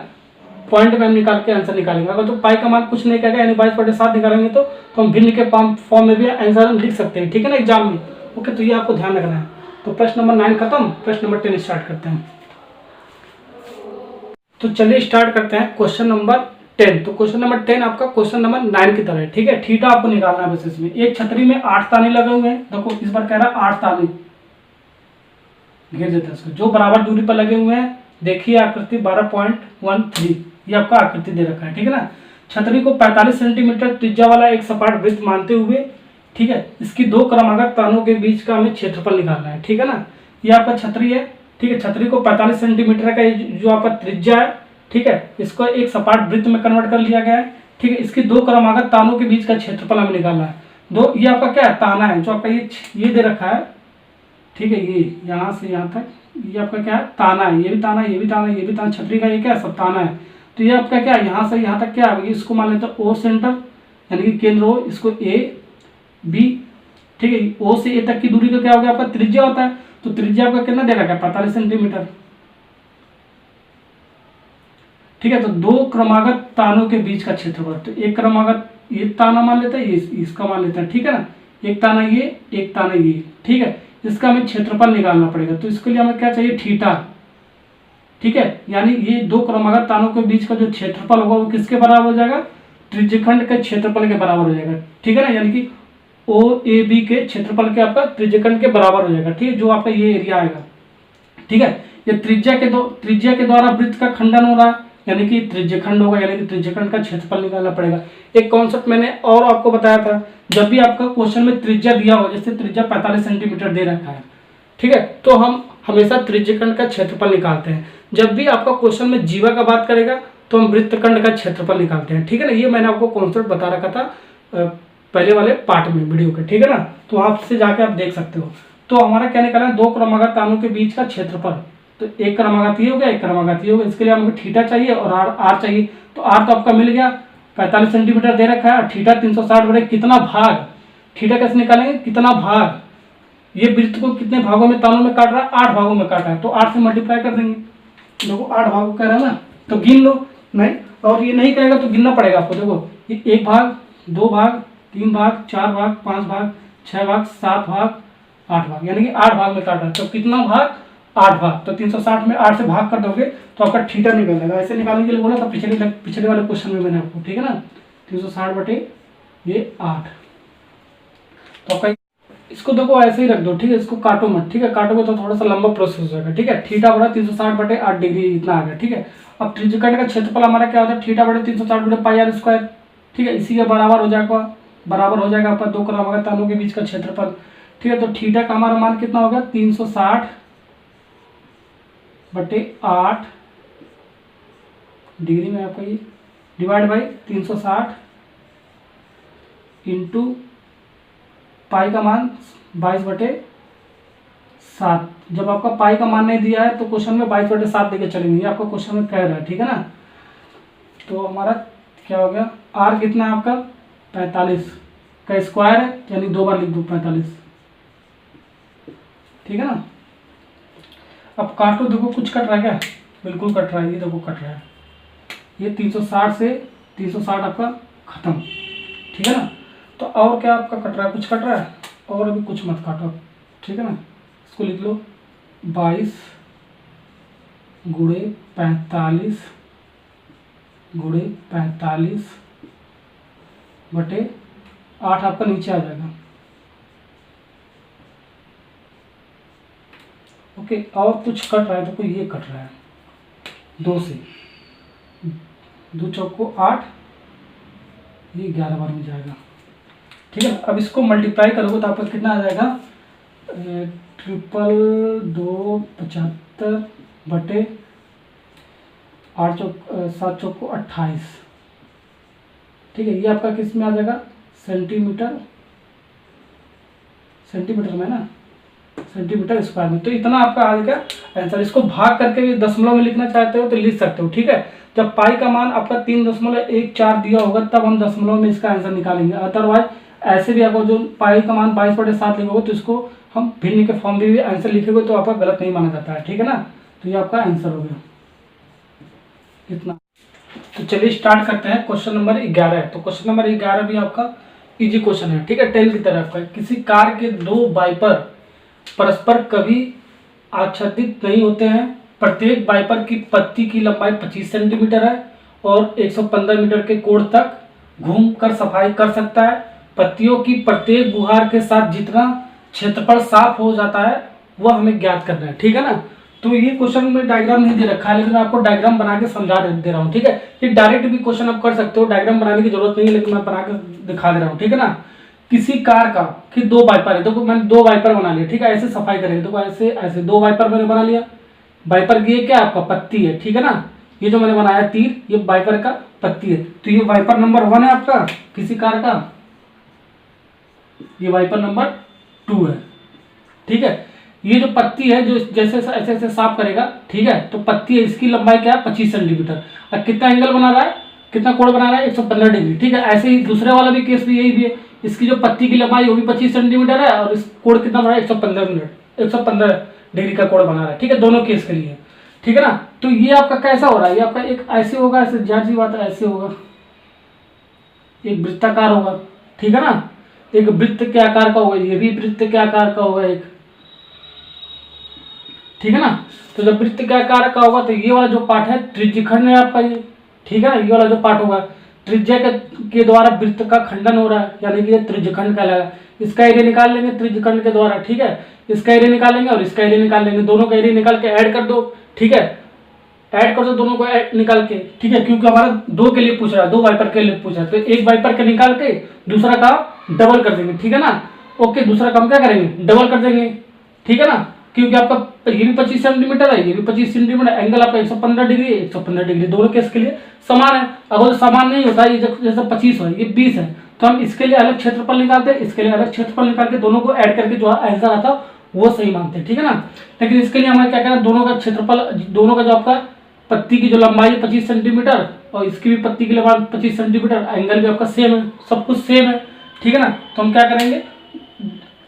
पॉइंट में हम निकाल के आंसर निकालेंगे। अगर तो पाई का मान कुछ नहीं कहेगा यानी 22/7 निकालेंगे तो हम भिन्न के फॉर्म में भी आंसर लिख सकते हैं, ठीक है ना, एग्जाम में। ओके, तो ये आपको ध्यान रखना है। तो प्रश्न नंबर 9 खत्म। प्रश्न नंबर 10 स्टार्ट करते हैं। तो चलिए स्टार्ट करते हैं क्वेश्चन नंबर 10। तो क्वेश्चन नंबर 10 आपका क्वेश्चन नंबर 9 की तरह है, ठीक है। थीटा आपको निकालना है बस इसमें। एक छतरी में 8 ताने लगे हुए हैं। देखो इस बार कह रहा है 8 ताने घेर देते हैं इसको, जो बराबर दूरी पर लगे हुए हैं। देखिए आकृति 12.13, ये आपका आकृति दे रखा है, ठीक है ना। छतरी को 45 सेंटीमीटर त्रिज्या वाला एक सपाट वृत्त मानते हुए, ठीक है, इसकी दो क्रमागत तानों के बीच का हमें क्षेत्रफल निकालना है, ठीक है ना। ये आपका छतरी है, ठीक है। छतरी को 45 सेंटीमीटर का जो आपका त्रिज्या है, ठीक है, इसको एक सपाट वृत्त में कन्वर्ट कर लिया गया है, ठीक है। इसकी दो क्रमागत तानों के बीच का क्षेत्रफल हमें निकालना है। दो, ये आपका क्या है, ताना है, जो आपका ये दे रखा है, ठीक है। ये यहाँ से यहाँ तक ये आपका क्या है, ताना है। ये भी ताना, ये भी ताना, ये भी ताना, छतरी का ये क्या है, सब ताना है। तो ये आपका क्या है, यहाँ से यहाँ तक क्या है, इसको मान लेते हैं ओ सेंटर, यानी कि केंद्र ओ, इसको ए बी, ठीक है। ओ से ए तक की दूरी का क्या हो गया, आपका त्रिज्या होता है। तो त्रिज्या आपका कितना दे रखा है, 45 सेंटीमीटर, ठीक है। तो दो क्रमागत तानों के बीच का क्षेत्रफल, तो एक क्रमागत ये ताना मान लेते हैं, ये इसका मान लेते हैं, ठीक है ना। एक ताना ये, एक ताना ये, ठीक है। इसका हमें क्षेत्रफल निकालना पड़ेगा। तो इसके लिए हमें क्या चाहिए, थीटा, ठीक है। यानी ये दो क्रमागत तानों के बीच का जो क्षेत्रफल होगा वो किसके बराबर हो जाएगा, त्रिज्यखंड के क्षेत्रफल के बराबर हो जाएगा, ठीक है ना। यानी कि ओ ए बी के क्षेत्रफल के आपका त्रिज्यखंड के बराबर हो जाएगा, ठीक है, जो आपका ये एरिया आएगा, ठीक है। ये त्रिज्या के द्वारा वृत्त का खंडन हो रहा है, यानी कि त्रिज्यखंड होगा, यानी कि त्रिज्यखंड का क्षेत्रफल निकालना पड़ेगा। एक कॉन्सेप्ट मैंने और आपको बताया था, जब भी आपका क्वेश्चन में त्रिज्या दिया हो, जैसे त्रिज्या 45 सेंटीमीटर दे रखा है, ठीक है, तो हम हमेशा त्रिज्यखंड का क्षेत्रफल निकालते हैं। जब भी आपका क्वेश्चन में जीवा का बात करेगा तो हम वृत्तखंड का क्षेत्रफल निकालते हैं, ठीक है ना। ये मैंने आपको कॉन्सेप्ट बता रखा था पहले वाले पार्ट में वीडियो के, ठीक है ना। तो आपसे जाके आप देख सकते हो। तो हमारा क्या निकालना है, दो क्रमागत तानों के बीच का क्षेत्रफल। तो एक क्रमागत ये हो गया, एक क्रमागत ये हो गया। इसके लिए हमें थीटा चाहिए और आर चाहिए। तो आर तो आपका मिल गया, 45 सेंटीमीटर दे रखा है, और थीटा 360 कितना भाग, थीटा कैसे निकालेंगे, कितना भाग, ये वृत्त को कितने भागों में, तानों में काट रहा है, 8 भागों में काटा है, तो 8 से मल्टीप्लाई कर देंगे। देखो 8 भागों कह रहा है ना, तो गिन लो। नहीं, और ये नहीं कहेगा तो गिनना पड़ेगा आपको। देखो ये 1 भाग, 2 भाग, 3 भाग, 4 भाग, 5 भाग, 6 भाग, 7 भाग, 8 भाग, यानी कि 8 भाग में काटा है। तो कितना भाग, 8 भाग। तो 360 में 8 से भाग कर दोगे तो आपका थीटा निकलेगा। ऐसे निकालने के लिए बोला था पिछले वाले क्वेश्चन में मैंने आपको, ठीक है ना। 360/8। तो आपका इसको देखो ऐसे ही रख दो, ठीक है, इसको काटो मत, ठीक है। काटोगे तो थोड़ा सा लंबा प्रोसेस हो जाएगा, ठीक है। थीटा बड़ा 360/8 डिग्री इतना आ गया, ठीक है। अब त्रिज्यखंड का क्षेत्रफल हमारा क्या होता है, थीटा बड़े 360/πr², ठीक है। इसी के बराबर हो जाएगा आपका दो क्रमागत तानों के बीच का क्षेत्रफल, ठीक है। तो थीटा का हमारा मान कितना होगा, 360/8 डिग्री में आपका ये डिवाइड बाई 360 इंटू पाई का मान 22/7। जब आपका पाई का मान नहीं दिया है तो क्वेश्चन में 22/7 देके चलेंगे, ये आपका क्वेश्चन में कह रहा है, ठीक है ना। तो हमारा क्या हो गया, आर कितना है आपका 45 का स्क्वायर है, यानी 2 बार लिख दो 45, ठीक है ना। अब काटो, देखो कुछ कट रहा है क्या, बिल्कुल कट रहा है, ये देखो कट रहा है। ये 360 से 360 आपका खत्म, ठीक है ना। तो और क्या आपका कट रहा है, कुछ कट रहा है, और अभी कुछ मत काटो, ठीक है ना। इसको लिख लो 22 × 45 × 45/8 आपका नीचे आ जाएगा। ओके, और कुछ कट रहा है तो कोई ये कट रहा है 2 से, 2 चौको 8, ये 11 बार में जाएगा, ठीक है। अब इसको मल्टीप्लाई करोगे तो आपका कितना आ जाएगा, 22275 8 चौक 7 चौक को 28, ठीक है। ये आपका किस में आ जाएगा, सेंटीमीटर, सेंटीमीटर में ना, सेंटीमीटर स्क्वायर में। तो इतना आपका आ जाएगा आंसर। इसको भाग करके भी दशमलव में लिखना चाहते हो तो लिख सकते हो, ठीक है। जब पाई का मान आपका 3.14 दिया होगा तब हम दशमलव में इसका आंसर निकालेंगे, अदरवाइज ऐसे भी आपको जो पाई का मान 22/7 लिखोगे तो इसको हम भिन्न के फॉर्म में भी आंसर लिखेंगे तो आपका गलत नहीं माना जाता है, ठीक है ना। तो ये आपका आंसर हो गया इतना। तो चलिए स्टार्ट करते हैं क्वेश्चन नंबर 11। तो क्वेश्चन नंबर 11 भी आपका इजी क्वेश्चन है, ठीक है, 10 की तरफ का। किसी कार के दो वाइपर परस्पर कभी आच्छादित नहीं होते हैं। प्रत्येक वाइपर की पत्ती की लंबाई 25 सेंटीमीटर है और 115 मीटर के कोण तक घूम कर सफाई कर सकता है। पत्तियों की प्रत्येक बुहार के साथ जितना क्षेत्रफल साफ हो जाता है वह हमें ज्ञात करना है, ठीक है ना। तो ये क्वेश्चन में डायग्राम नहीं दे रखा है, लेकिन मैं आपको डायग्राम बना के समझा दे रहा हूँ, ठीक है। ये डायरेक्ट भी क्वेश्चन आप कर सकते हो, डायग्राम बनाने की जरूरत नहीं है, लेकिन मैं बना के दिखा दे रहा हूँ, ठीक है ना। किसी कार का कि दो वाइपर है, देखो मैंने दो वाइपर बना लिया, ठीक है। ऐसे सफाई करेंगे, देखो ऐसे ऐसे दो वाइपर मैंने बना लिया। वाइपर की ये क्या आपका पत्ती है, ठीक है ना। ये जो मैंने बनाया तीर, ये वाइपर का पत्ती है। तो ये वाइपर नंबर 1 है आपका किसी कार का, ये वाइपर नंबर 2 है, ठीक है। ये जो पत्ती है जो जैसे ऐसे ऐसे साफ करेगा, ठीक है, तो पत्ती है, इसकी लंबाई क्या है 25 सेंटीमीटर। और कितना एंगल बना रहा है, कितना कोण बना रहा है 115 डिग्री, ठीक है। ऐसे ही दूसरे वाला भी केस भी यही भी है, इसकी जो पत्ती की लंबाई वो भी 25 सेंटीमीटर है और इस कोण कितना बना है 115 डिग्री का कोण बना रहा है, ठीक है, दोनों केस के लिए, ठीक है ना। तो ये आपका कैसा हो रहा है, ये आपका एक ऐसे होगा, ऐसे जाहिर सी बात है ऐसे होगा, एक वृत्ताकार होगा, ठीक है ना। एक वृत्त के आकार का होगा, ये भी वृत्त के आकार का होगा एक, ठीक है ना। तो जब वृत्त के आकार का होगा तो ये वाला जो पार्ट है त्रिज्यखंड है आपका ये, ठीक है ना। ये वाला जो पार्ट होगा त्रिज्या के द्वारा वृत्त का खंडन हो रहा है, यानी कि ये त्रिज्यखंड कहलाएगा। इसका एरिया निकाल लेंगे त्रिज्यखंड के द्वारा, ठीक है। इसका एरिया निकाल लेंगे और इसका एरिया निकाल लेंगे, दोनों का एरिया निकाल के ऐड कर दो, ठीक है। ऐड कर दो दोनों को निकाल के, ठीक है, क्योंकि हमारा दो के लिए पूछ रहा है, दो वाइपर के लिए पूछ रहा है, तो एक वाइपर के निकाल के दूसरा काम डबल कर देंगे, ठीक है ना। ओके, दूसरा काम क्या करेंगे, डबल कर देंगे, ठीक है ना। क्योंकि आपका ये भी 25 सेंटीमीटर है, ये भी 25 सेंटीमीटर, एंगल आपका 115 डिग्री 115 डिग्री दोनों केस के लिए समान है। अगर समान नहीं होता, ये जैसे 25 है, ये 20 है, तो हम इसके लिए अलग क्षेत्रफल निकालते हैं, इसके लिए अलग क्षेत्रफल निकाल के दोनों को ऐड करके जो आंसर आता है वो सही मानते हैं, ठीक है ना। लेकिन इसके लिए हमें क्या करना है, दोनों का क्षेत्रफल, दोनों का जो आपका पत्ती की जो लंबाई है 25 सेंटीमीटर और इसकी भी पत्ती की लंबाई 25 सेंटीमीटर, एंगल भी आपका सेम है, सब कुछ सेम है, ठीक है ना। तो हम क्या करेंगे,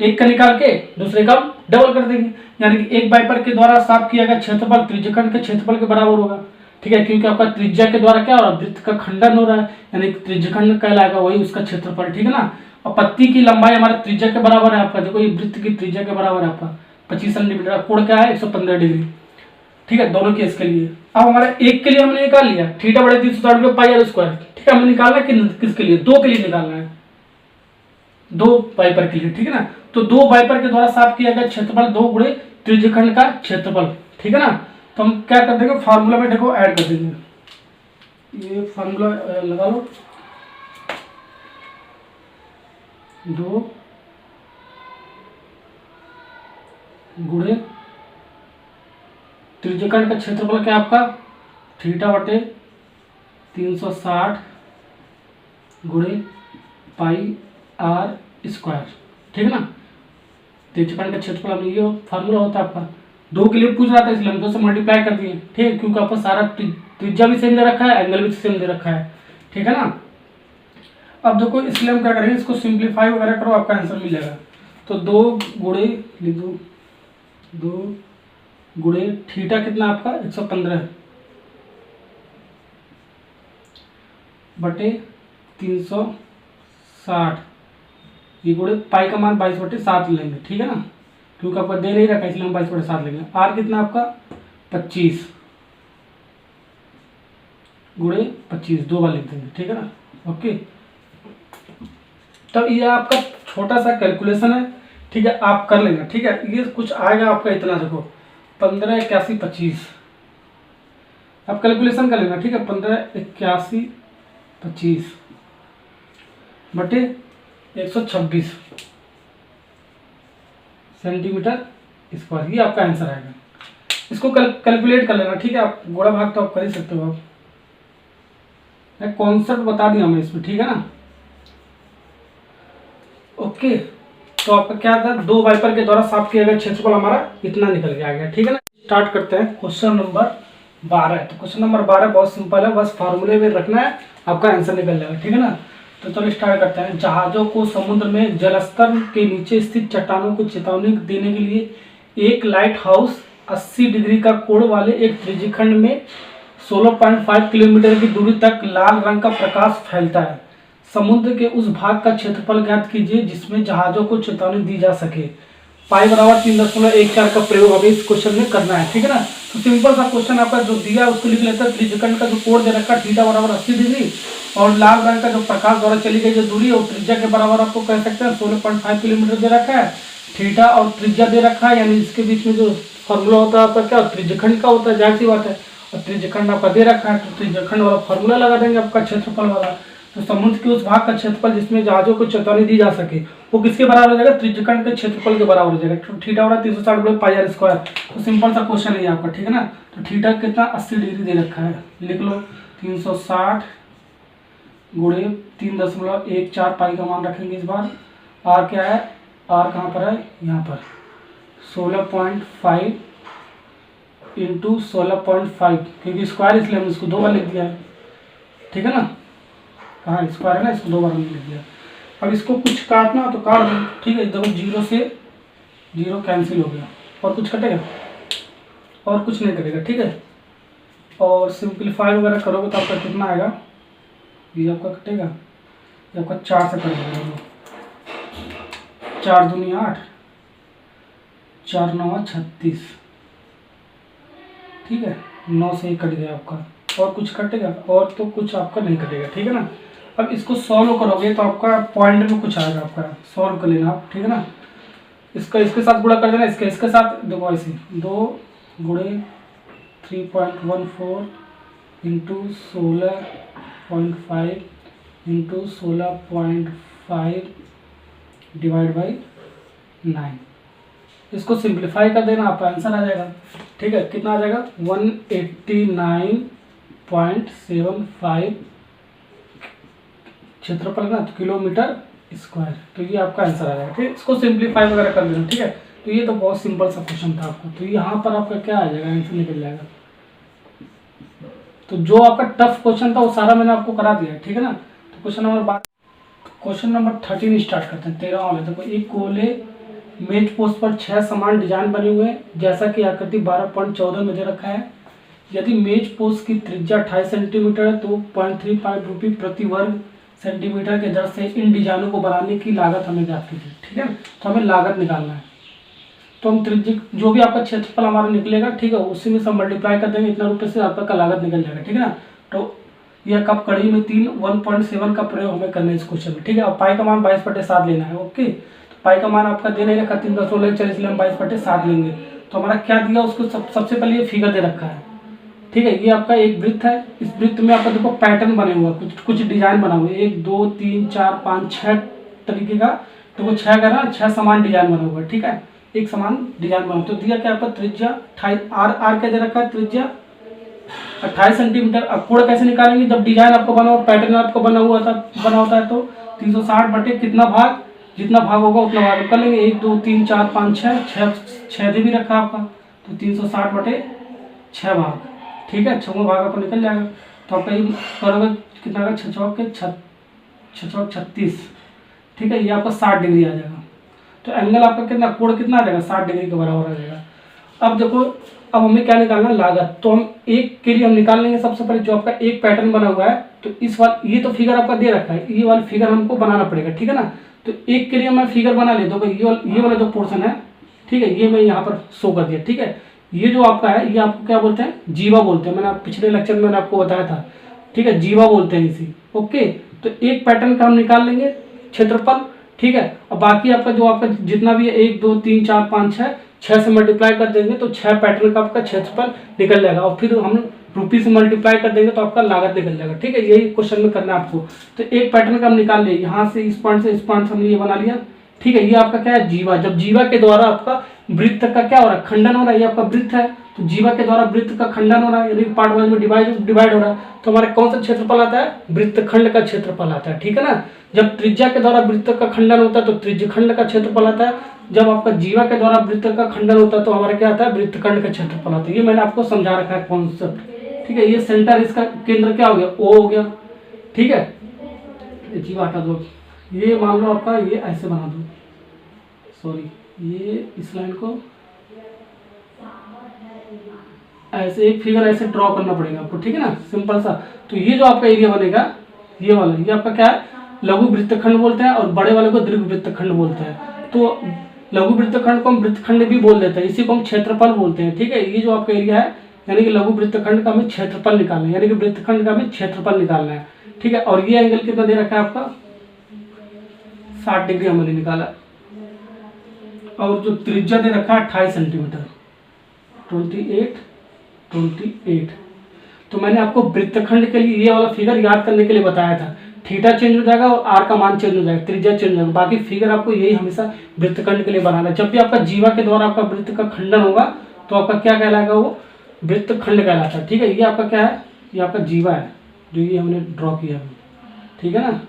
एक का निकाल के दूसरे का डबल कर देंगे, यानी कि एक वाइपर के द्वारा साफ किया गया क्षेत्रफल त्रिज्यखंड के क्षेत्रफल के बराबर होगा, ठीक है। क्योंकि आपका त्रिज्या के द्वारा क्या हो रहा है, वृत्त का खंडन हो रहा है, यानी त्रिज्यखंड कहलाएगा, वही उसका क्षेत्रफल, ठीक है ना। और पत्ती की लंबाई हमारे त्रिज्या के बराबर है आपका, देखो ये वृत्त की त्रिज्या के बराबर है आपका 25 सेंटीमीटर, कोण क्या है 115 डिग्री, ठीक है, दोनों केस के लिए। अब हमारे एक के लिए हमने निकाल लिया थीटा बड़े 360 पाई आर स्क्वायर, ठीक है। हमें निकालना है किसके लिए, दो के लिए निकालना है, दो वाइपर के लिए, ठीक है ना। तो दो वाइपर के द्वारा साफ किया गया क्षेत्रफल 2 गुणे त्रिज्यखंड का क्षेत्रफल, ठीक है ना। तो हम क्या कर देंगे, फार्मूला में देखो ऐड कर देंगे, ये फार्मूला लगा लो, 2 गुणे त्रिज्यखंड का क्षेत्रफल क्या आपका थीटा बटे 360 गुणे पाई आर स्क्वायर, ठीक है ना। त्रिज्यखंड का क्षेत्रफल अब ये फार्मूला होता है आपका, दो के लिए पूछ रहा था इसलिए हम 2 से मल्टीप्लाई कर दिए, ठीक है, क्योंकि आपका सारा त्रिज्या भी सेम दे रखा है, एंगल भी सेम दे रखा है, ठीक है ना। अब देखो इसलिए हम क्या करेंगे, इसको सिंप्लीफाई वगैरह करो, आपका आंसर मिल जाएगा। तो 2 गुणे लिख दो, 2 गुणे थीटा कितना आपका 115 बटे 360, ये गुणे पाई का मान 22/7 लेंगे, ठीक है ना, क्योंकि आपका दे नहीं रखा इसलिए हम 22/7 लेंगे। आर कितना आपका 25 गुणे 25, 2 बार लिख देंगे, ठीक है ना। ओके, तब ये आपका छोटा सा कैलकुलेशन है, ठीक है, आप कर लेना, ठीक है। ये कुछ आएगा आपका इतना, देखो 15 81 25, आप कैलकुलेशन कर लेना, ठीक है। 15 81 25 बटे 126 सेंटीमीटर स्क्वायर, ये आपका आंसर आएगा, इसको कैलकुलेट कर लेना, ठीक है। आप गुणा भाग तो आप कर ही सकते हो। आप कॉन्सेप्ट बता दिया मैं इसमें, ठीक है ना। ओके, तो आपका क्या था, 2 वाइपर के द्वारा साफ किया गया क्षेत्रफल हमारा इतना निकल के आ गया, ठीक है ना। स्टार्ट करते हैं क्वेश्चन नंबर 12। तो क्वेश्चन नंबर 12 बहुत सिंपल है, बस फार्मूले में रखना है, आपका आंसर निकल जाएगा, ठीक है ना। तो चलो स्टार्ट करते हैं। जहाजों को समुद्र में जलस्तर के नीचे स्थित चट्टानों को चेतावनी देने के लिए एक लाइट हाउस 80 डिग्री का कोण वाले एक त्रिज्यखंड में 16.5 किलोमीटर की दूरी तक लाल रंग का प्रकाश फैलता है। समुद्र के उस भाग का क्षेत्रफल ज्ञात कीजिए जिसमें जहाजों को चेतावनी दी जा सके। पाई बराबर 3.14 का प्रयोग हमें इस क्वेश्चन में करना है, ठीक है ना। तो सिंपल सा क्वेश्चन आपका जो दिया है उसको लिख लेते हैं। त्रिज्यखंड का जो कोण दे रखा है थीटा बराबर 80 डिग्री, और लाल रंग का जो प्रकाश द्वारा चली गई जो दूरी है वो त्रिज्या के बराबर आपको कह सकते हैं 16.5 किलोमीटर दे रखा है। थीटा और त्रिज्या दे रखा है, यानी इसके बीच में जो फॉर्मूला होता है आपका क्या त्रिज्यखंड का होता है, जाहिर सी बात है। और त्रिज्यखंड आपका दे रखा है, तो त्रिज्यखंड वाला फॉर्मूला लगा देंगे आपका क्षेत्रफल वाला। तो समुद्र के उस भाग का क्षेत्रफल जिसमें जहाजों को चेतावनी दी जा सके वो किसके बराबर हो जाएगा, त्रिज्यखंड के क्षेत्रफल के बराबर हो जाएगा। तो थीटा बराबर 360/πr²। तो सिंपल सा क्वेश्चन है आपका, ठीक है ना। तो थीटा कितना 80 डिग्री दे रखा है, लिख लो 360 गुणे 3.14 पाई का मान रखेंगे इस बार। आर क्या है, आर कहाँ पर है, यहाँ पर 16.5 इंटू 16.5, क्योंकि स्क्वायर इसलिए हमने इसको 2 बार लिख दिया है, ठीक है ना। कहाँ स्क्वायर है ना, इसको 2 बार हमने लिख दिया। अब इसको कुछ काटना तो काट दो, ठीक है। देखो 0 से 0 कैंसिल हो गया, और कुछ कटेगा, और कुछ नहीं कटेगा, ठीक है। और सिंप्लीफाई वगैरह करोगे तो आपका कितना आएगा, ये आपका कटेगा, ये आपका 4 से कट जाएगा। 4 दूनी 8, 4 9 36, ठीक है। 9 से ही कट गया आपका, और कुछ कटेगा, और तो कुछ आपका नहीं कटेगा, ठीक है ना। अब इसको सॉल्व करोगे तो आपका पॉइंट में कुछ आएगा, आपका सॉल्व कर लेना आप, ठीक है ना। इसका इसके साथ गुणा कर देना, इसके साथ देखो ऐसे 2 गुणे 3.14 इंटू 16.5 इंटू 16.5 डिवाइड बाई 9। इसको सिंप्लीफाई कर देना, आपका आंसर आ जाएगा, ठीक है। कितना आ जाएगा 189.75 क्षेत्रफल ना, किलोमीटर स्क्वायर। तो ये आपका आंसर आ जाएगा, ठीक है। इसको सिंप्लीफाई वगैरह कर देना, ठीक है। तो ये तो बहुत सिंपल सा क्वेश्चन था आपका, तो यहाँ पर आपका क्या आ जाएगा, आंसर निकल जाएगा। तो जो आपका टफ क्वेश्चन था वो सारा मैंने आपको करा दिया है, ठीक है ना। तो क्वेश्चन नंबर 13 स्टार्ट करते हैं। 13 वाले देखो, एक कोले मेज पोस्ट पर 6 समान डिजाइन बने हुए हैं, जैसा कि आकृति 12.14 में दे रखा है। यदि मेज पोस्ट की त्रिज्या 28 सेंटीमीटर है तो 0.35 रुपये प्रति वर्ग सेंटीमीटर के दर से इन डिजाइनों को बनाने की लागत हमें ज्ञात कीजिए, ठीक है। तो हमें लागत निकालना है, तो हम त्रिज्या जो भी आपका क्षेत्रफल हमारा निकलेगा, ठीक है, उसी में सब मल्टीप्लाई कर देंगे, इतना रुपये से आपका लागत निकल जाएगा, ठीक है ना। तो यह कप कड़ी में 1.7 का प्रयोग हमें करना है इस क्वेश्चन में, ठीक है। और पाई का मान 22/7 लेना है, ओके। तो पाई का मान आपका दे नहीं रखा 3.16, इसलिए हम 22/7 लेंगे। तो हमारा क्या दिया, उसको सबसे पहले ये फिगर दे रखा है, ठीक है। ये आपका एक वृत्त है, इस वृत्त में आपका देखो पैटर्न बने हुआ, कुछ डिजाइन बना हुआ है, 1 2 3 4 5 6 तरीके का। तो वो 6 का ना 6 समान डिजाइन बना हुआ है, ठीक है, एक समान डिजाइन बना। तो दिया क्या आपका त्रिज्या 28, आर क्या दे रखा है, त्रिज्या 28 सेंटीमीटर। अब कोण कैसे निकालेंगे, जब डिजाइन आपको बना हुआ, पैटर्न आपको बना होता है तो 360 बटे कितना भाग, जितना भाग होगा उतना भाग कर लेंगे। 1 2 3 4 5 6 दे भी रखा आपका, तो 360 बटे 6 भाग, ठीक है। 6वां भाग आपको निकल जाएगा। तो आपका ये करोगे कितना का 6 36, ठीक है। ये आपका 60 डिग्री आ जाएगा। तो एंगल आपका कितना, कोण कितना आ जाएगा, 60 डिग्री के बराबर आ जाएगा। अब देखो, अब हमें क्या निकालना है, लागत। तो हम एक के लिए हम निकाल लेंगे सबसे पहले, जो आपका एक पैटर्न बना हुआ है। तो इस बार ये तो फिगर आपका दे रखा है, ये वाला फिगर हमको बनाना पड़ेगा, ठीक है ना। तो एक के लिए मैं फिगर बना लेता हूँ, ये वाला जो पोर्शन है, ठीक है, ये मैं यहाँ पर शो कर दिया, ठीक है। ये जो आपका है, ये आपको क्या बोलते हैं, जीवा बोलते हैं। मैंने पिछले लेक्चर में मैंने आपको बताया था, ठीक है, जीवा बोलते हैं इसी, ओके। तो एक पैटर्न का हम निकाल लेंगे क्षेत्रफल, ठीक है। और बाकी आपका जो आपका जितना भी है 1 2 3 4 5 6 से मल्टीप्लाई कर देंगे तो 6 पैटर्न का आपका क्षेत्रफल निकल जाएगा। और फिर हम रुपये से मल्टीप्लाई कर देंगे तो आपका लागत निकल जाएगा, ठीक है। यही क्वेश्चन में करना है आपको। तो एक पैटर्न का हम निकाल लिए, यहाँ से इस पॉइंट से इस पॉइंट हमने ये बना लिया, ठीक है। ये आपका क्या है, जीवा। जब जीवा के द्वारा आपका वृत्त का क्या हो रहा है, खंडन हो रहा है, ये आपका वृत्त है, तो जीवा के द्वारा वृत्त का खंडन हो रहा है, यानी पार्ट वाइज में डिवाइड हो रहा है, तो हमारे कौन सा क्षेत्रफल आता है, वृत्तखंड का क्षेत्रफल आता है, ठीक है ना। जब त्रिज्या के द्वारा वृत्त का खंडन होता है तो त्रिज्यखंड का क्षेत्रफल आता है, जब आपका जीवा के द्वारा वृत्त का खंडन होता है तो हमारा क्या आता है, वृत्तखंड का क्षेत्रफल आता है। ये मैंने आपको समझा रखा है कॉन्सेप्ट, ठीक है। ये सेंटर, इसका केंद्र क्या हो गया, ओ हो गया, ठीक है। जीवा हटा दो, ये मान लो आपका, ये ऐसे बना दो, सॉरी, ये इस लाइन को ऐसे एक फिगर ऐसे ड्रॉ करना पड़ेगा आपको, ठीक है ना, सिंपल सा। तो ये जो आपका एरिया बनेगा, ये वाला, ये आपका क्या है, लघु वृत्तखंड बोलते हैं, और बड़े वाले को दीर्घ वृत्तखंड बोलते हैं। तो लघु वृत्तखंड को हम वृत्तखंड भी बोल देते हैं, इसी को हम क्षेत्रफल बोलते हैं, ठीक है। ये जो आपका एरिया है, यानी कि लघु वृत्तखंड का हमें क्षेत्रफल निकालना है, यानी कि वृत्तखंड का हमें क्षेत्रफल निकालना है, ठीक है। और ये एंगल कितना दे रखा है आपका, 60 डिग्री हमने निकाला, और जो त्रिज्या दे रखा है 28 सेंटीमीटर, 28। तो मैंने आपको वृत्तखंड के लिए ये वाला फिगर याद करने के लिए बताया था, थीटा चेंज हो जाएगा और आर का मान चेंज हो जाएगा, त्रिज्या चेंज हो जाएगा, बाकी फिगर आपको यही हमेशा वृत्तखंड के लिए बनाना है। जब भी आपका जीवा के द्वारा आपका वृत्त का खंडन होगा तो आपका क्या कहलाएगा, वो वृत्तखंड कहलाता है, ठीक है। ये आपका क्या है, ये आपका जीवा है जो ये हमने ड्रॉ किया है, ठीक है ना।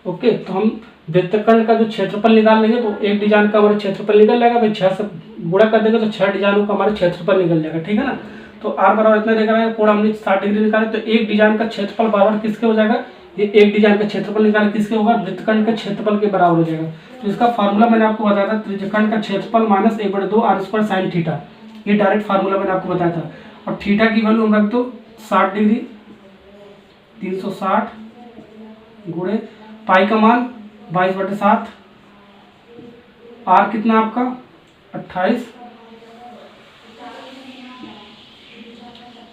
ओके, तो हम वृत्तखंड का जो क्षेत्रफल निकाल लेंगे तो एक डिजाइन का हमारा क्षेत्रफल निकल जाएगा, भाई 6 से गुणा कर देंगे तो 6 डिजाइनों का हमारा क्षेत्रफल निकल जाएगा, ठीक है ना। तो आर बराबर इतना देख रहा है, कोण हमने 60 डिग्री निकाले, तो एक डिजाइन का क्षेत्रफल बराबर किसके हो जाएगा, ये एक डिजाइन का क्षेत्रफल निकाले किसके होगा, वृत्तखंड के क्षेत्रफल के बराबर हो जाएगा। तो इसका फार्मूला मैंने आपको बताया था, त्रिज्यखंड का क्षेत्रफल minus 1/2 R square sine theta, ये डायरेक्ट फार्मूला मैंने आपको बताया था। और थीटा की वैल्यू हम रख दो 60 डिग्री, 360 गुणे पाई का मान 22/7, आर कितना आपका 28,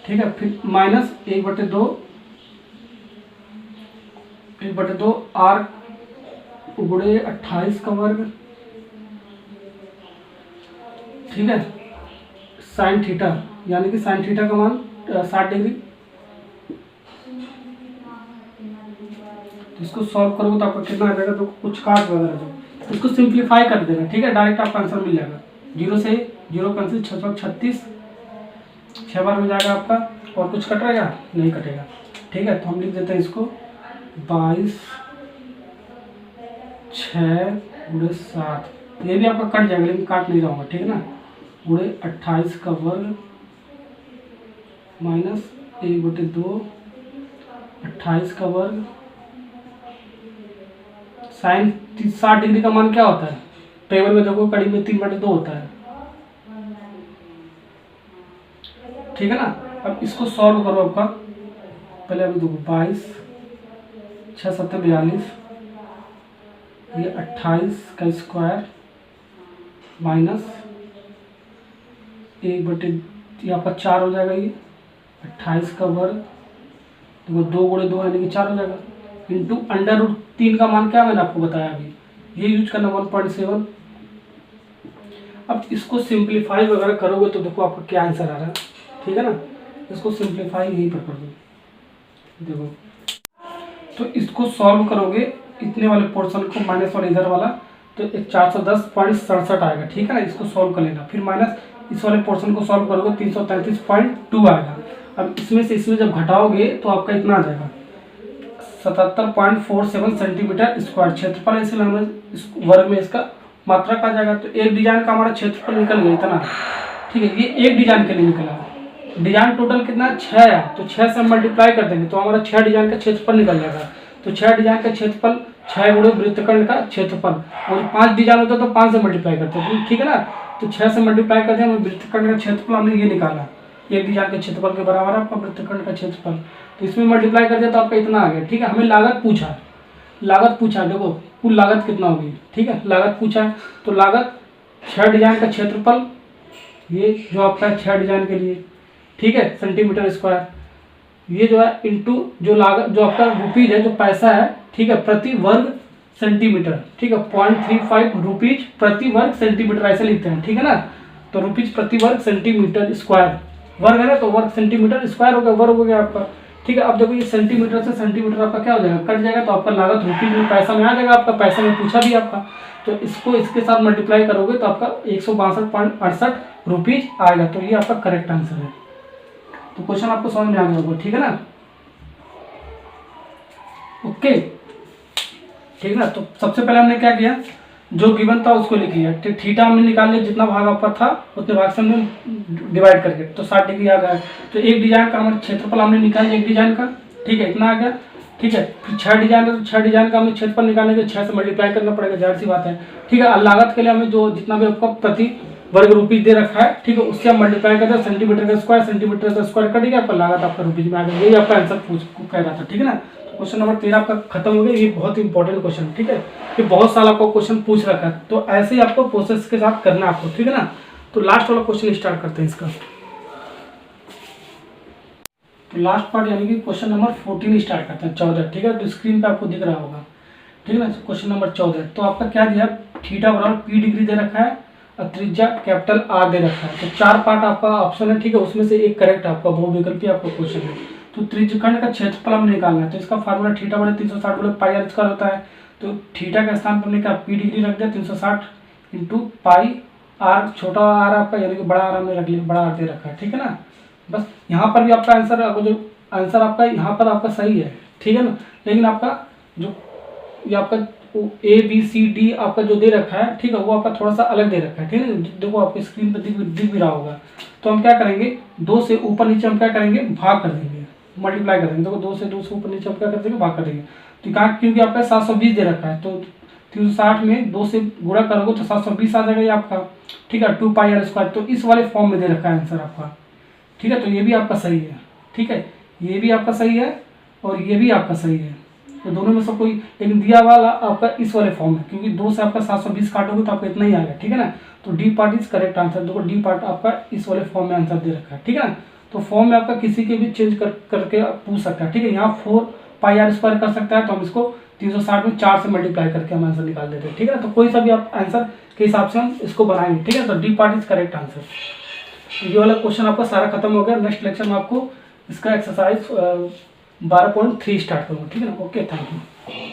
ठीक है। फिर माइनस 1/2 आर गुणे 28 का वर्ग, ठीक है, साइन थीटा, यानी कि साइन थीटा का मान 60 डिग्री। तो इसको सॉल्व करोगे तो आपका कितना आ जाएगा, तो कुछ काट वगैरह जो इसको सिंप्लीफाई कर देना, ठीक है, डायरेक्ट आपका आंसर मिल जाएगा। 0 से 0 कैंसिल, 636, 6 बार हो जाएगा आपका, और कुछ कट रहेगा नहीं कटेगा, ठीक है। तो हम लिख देते हैं इसको 22 6 गुणे 7, ये भी आपका कट जाएगा लेकिन काट नहीं रहा होगा, ठीक है ना, गुणे 28 का वर्ग माइनस 1/2 28 का वर्ग, साइन 60 डिग्री का मान क्या होता है, टेबल में देखो कड़ी में 3/2 होता है, ठीक है ना। अब इसको सॉल्व करो, आपका पहले अभी देखो 22 6 7 42, ये 28 का स्क्वायर माइनस 1/, ये आपका 4 हो जाएगा, ये 28 का वर्ग, देखो 2 गुणे 2 यानी कि 4 हो जाएगा, इंटू √3 का मान क्या मैंने आपको बताया अभी, ये यूज करना 1.7। अब इसको सिंप्लीफाई वगैरह करोगे तो देखो आपका क्या आंसर आ रहा है, ठीक है ना। इसको सिंप्लीफाई यहीं पर कर दो, देखो, तो इसको सॉल्व करोगे इतने वाले पोर्शन को, माइनस वाले इधर वाला, तो 410.67 आएगा, ठीक है ना। इसको सॉल्व कर लेना, फिर माइनस इस वाले पोर्शन को सॉल्व करोगे 333.2 आएगा। अब इसमें से इसमें जब घटाओगे तो आपका इतना आ जाएगा 77.47 सेंटीमीटर स्क्वायर क्षेत्रफल, इसलिए हमें इस वर्ग में इसका मात्रक आ जाएगा। तो एक डिजाइन का हमारा क्षेत्रफल निकल गया इतना, ठीक है, ये एक डिजाइन के लिए निकला। डिजाइन टोटल कितना 6 है, तो 6 से हम मल्टीप्लाई कर देंगे तो हमारा 6 डिजाइन का क्षेत्रफल निकल जाएगा। तो 6 डिजाइन का क्षेत्रफल 6 गुणे वृत्तखंड का क्षेत्रफल, और 5 डिजाइन होता तो 5 से मल्टीप्लाई करते हैं, ठीक है ना। तो 6 से मल्टीप्लाई करते हैं, वृत्तखंड का क्षेत्रफल हमने ये निकाला, एक डिजाइन के क्षेत्रफल के बराबर आपका वृत्तखंड का क्षेत्रफल। तो इसमें मल्टीप्लाई कर दिया तो आपका इतना आ गया, ठीक है। हमें लागत पूछा, देखो कुल लागत कितना होगी, ठीक है, लागत पूछा है। तो लागत 6 डिजाइन का क्षेत्रफल, ये जो आपका 6 डिजाइन के लिए, ठीक है, सेंटीमीटर स्क्वायर, ये जो है इंटू जो लागत, जो आपका रुपीज है, जो पैसा है, ठीक है, प्रति वर्ग सेंटीमीटर, ठीक है, 0.35 रुपीज प्रति वर्ग सेंटीमीटर ऐसे लिखते हैं, ठीक है ना। तो रुपीज प्रति वर्ग सेंटीमीटर स्क्वायर, वर्ग है ना, तो वर्ग सेंटीमीटर स्क्वायर हो गया, वर्ग हो गया आपका, ठीक है। अब देखो ये सेंटीमीटर से सेंटीमीटर आपका क्या हो जाएगा, कट जाएगा, तो आपका लागत रुपीज में पैसा में आ जाएगा, आपका पैसा में पूछा भी आपका। तो इसको इसके साथ मल्टीप्लाई करोगे तो आपका 162.68 रुपीज आएगा। तो ये आपका करेक्ट आंसर है। तो क्वेश्चन आपको समझ में आ गया होगा, ठीक है ना। ओके, ठीक है ना। तो सबसे पहले हमने क्या किया, जो गिवन था उसको लिख लिया, थीटा हमने निकाल लिया, जितना भाग आपका था उतने भाग से हमने डिवाइड करके, तो 60 डिग्री आ गया। तो एक डिजाइन का हमारे क्षेत्रफल हमने निकाल लिया एक डिजाइन का, ठीक है, इतना आ गया, ठीक है। फिर 6 डिजाइन है तो 6 डिजाइन का हमें क्षेत्रफल निकालने के 6 से मल्टीप्लाई करना पड़ेगा, जाहिर सी बात है, ठीक है। लागत के लिए हमें जो जितना भी आपका प्रति वर्ग रुपीज दे रखा है, ठीक है, उससे हम मल्टीप्लाई करते हैं सेंटीमीटर का स्क्वायर कर देगा, आपका लागत आपका रुपीज में आ गया। यही आपका आंसर कह रहा था, ठीक है ना। क्वेश्चन नंबर 13 आपका खत्म हो गया। ये बहुत इंपॉर्टेंट क्वेश्चन, ठीक है, ये बहुत साल आपको क्वेश्चन पूछ रखा है, तो ऐसे ही आपको प्रोसेस के साथ करना है आपको, ठीक है ना। तो लास्ट वाला क्वेश्चन स्टार्ट करते हैं इसका। तो लास्ट पार्ट यानी कि क्वेश्चन नंबर 14 स्टार्ट करते हैं, 14, ठीक है। तो स्क्रीन पे आपको दिख रहा होगा, ठीक है ना। क्वेश्चन नंबर 14, तो आपका क्या दिया, थीटा बराबर P डिग्री दे रखा है और त्रिज्या कैपिटल R दे रखा है। तो 4 पार्ट आपका ऑप्शन है, ठीक है, उसमें से एक करेक्ट आपका बहुविकल्पी आपका क्वेश्चन है। तो त्रिज्यखंड का क्षेत्रफल हमें निकालना है, तो इसका फार्मूला थीटा बड़े 360 बोले पाई आर स्क्वायर होता है। तो थीटा के स्थान पर हमने क्या P डिग्री रख दिया, 360 इंटू पाई आर, छोटा आर आपका यानी कि बड़ा आर हमने रख लिया, बड़ा आर दे रखा है, ठीक है ना। बस यहाँ पर भी आपका आंसर, जो आंसर आपका यहाँ पर आपका सही है, ठीक है ना, लेकिन आपका जो ये आपका ABCD आपका जो दे रखा है, ठीक है, वो आपका थोड़ा सा अलग दे रखा है, ठीक है। देखो आपके स्क्रीन पर दिख भी रहा होगा। तो हम क्या करेंगे, 2 से ऊपर नीचे हम क्या करेंगे, भाग कर देंगे, मल्टीप्लाई कर देंगे। देखो 2 से ऊपर नीचे हम क्या कर देंगे, भाग कर देंगे। तो कहाँ, क्योंकि आपका 720 दे रखा है, तो 360 में 2 से गुणा करोगे तो 720 आ जाएगा ये आपका, ठीक है, 2 पाई आर स्क्वायर। तो इस वाले फॉर्म में दे रखा है आंसर आपका, ठीक है। तो ये भी आपका सही है, ठीक है, ये भी आपका सही है और ये भी आपका सही है। तो दोनों में से कोई, लेकिन दिया वाला आपका इस वाले फॉर्म में, क्योंकि 2 से आपका 720 काटोगे तो आपका इतना ही आएगा, ठीक है ना। तो D part is correct answer. देखो डी पार्ट आपका इस वाले फॉर्म में आंसर दे रखा है, ठीक है ना। तो फॉर्म में आपका किसी के भी चेंज करके पूछ सकता है, ठीक है। यहाँ 4 पाई आर स्क्वायर कर सकता है, तो हम इसको 360 में 4 से मल्टीप्लाई करके हम आंसर निकाल देते हैं, ठीक है ना। तो कोई सा भी आप आंसर के हिसाब से हम इसको बनाएंगे, ठीक है। तो D part is correct answer. ये वाला क्वेश्चन आपका सारा खत्म हो गया। नेक्स्ट लेक्चर में आपको इसका एक्सरसाइज 12.3 स्टार्ट करूँगा, ठीक है ना। Okay, thank you.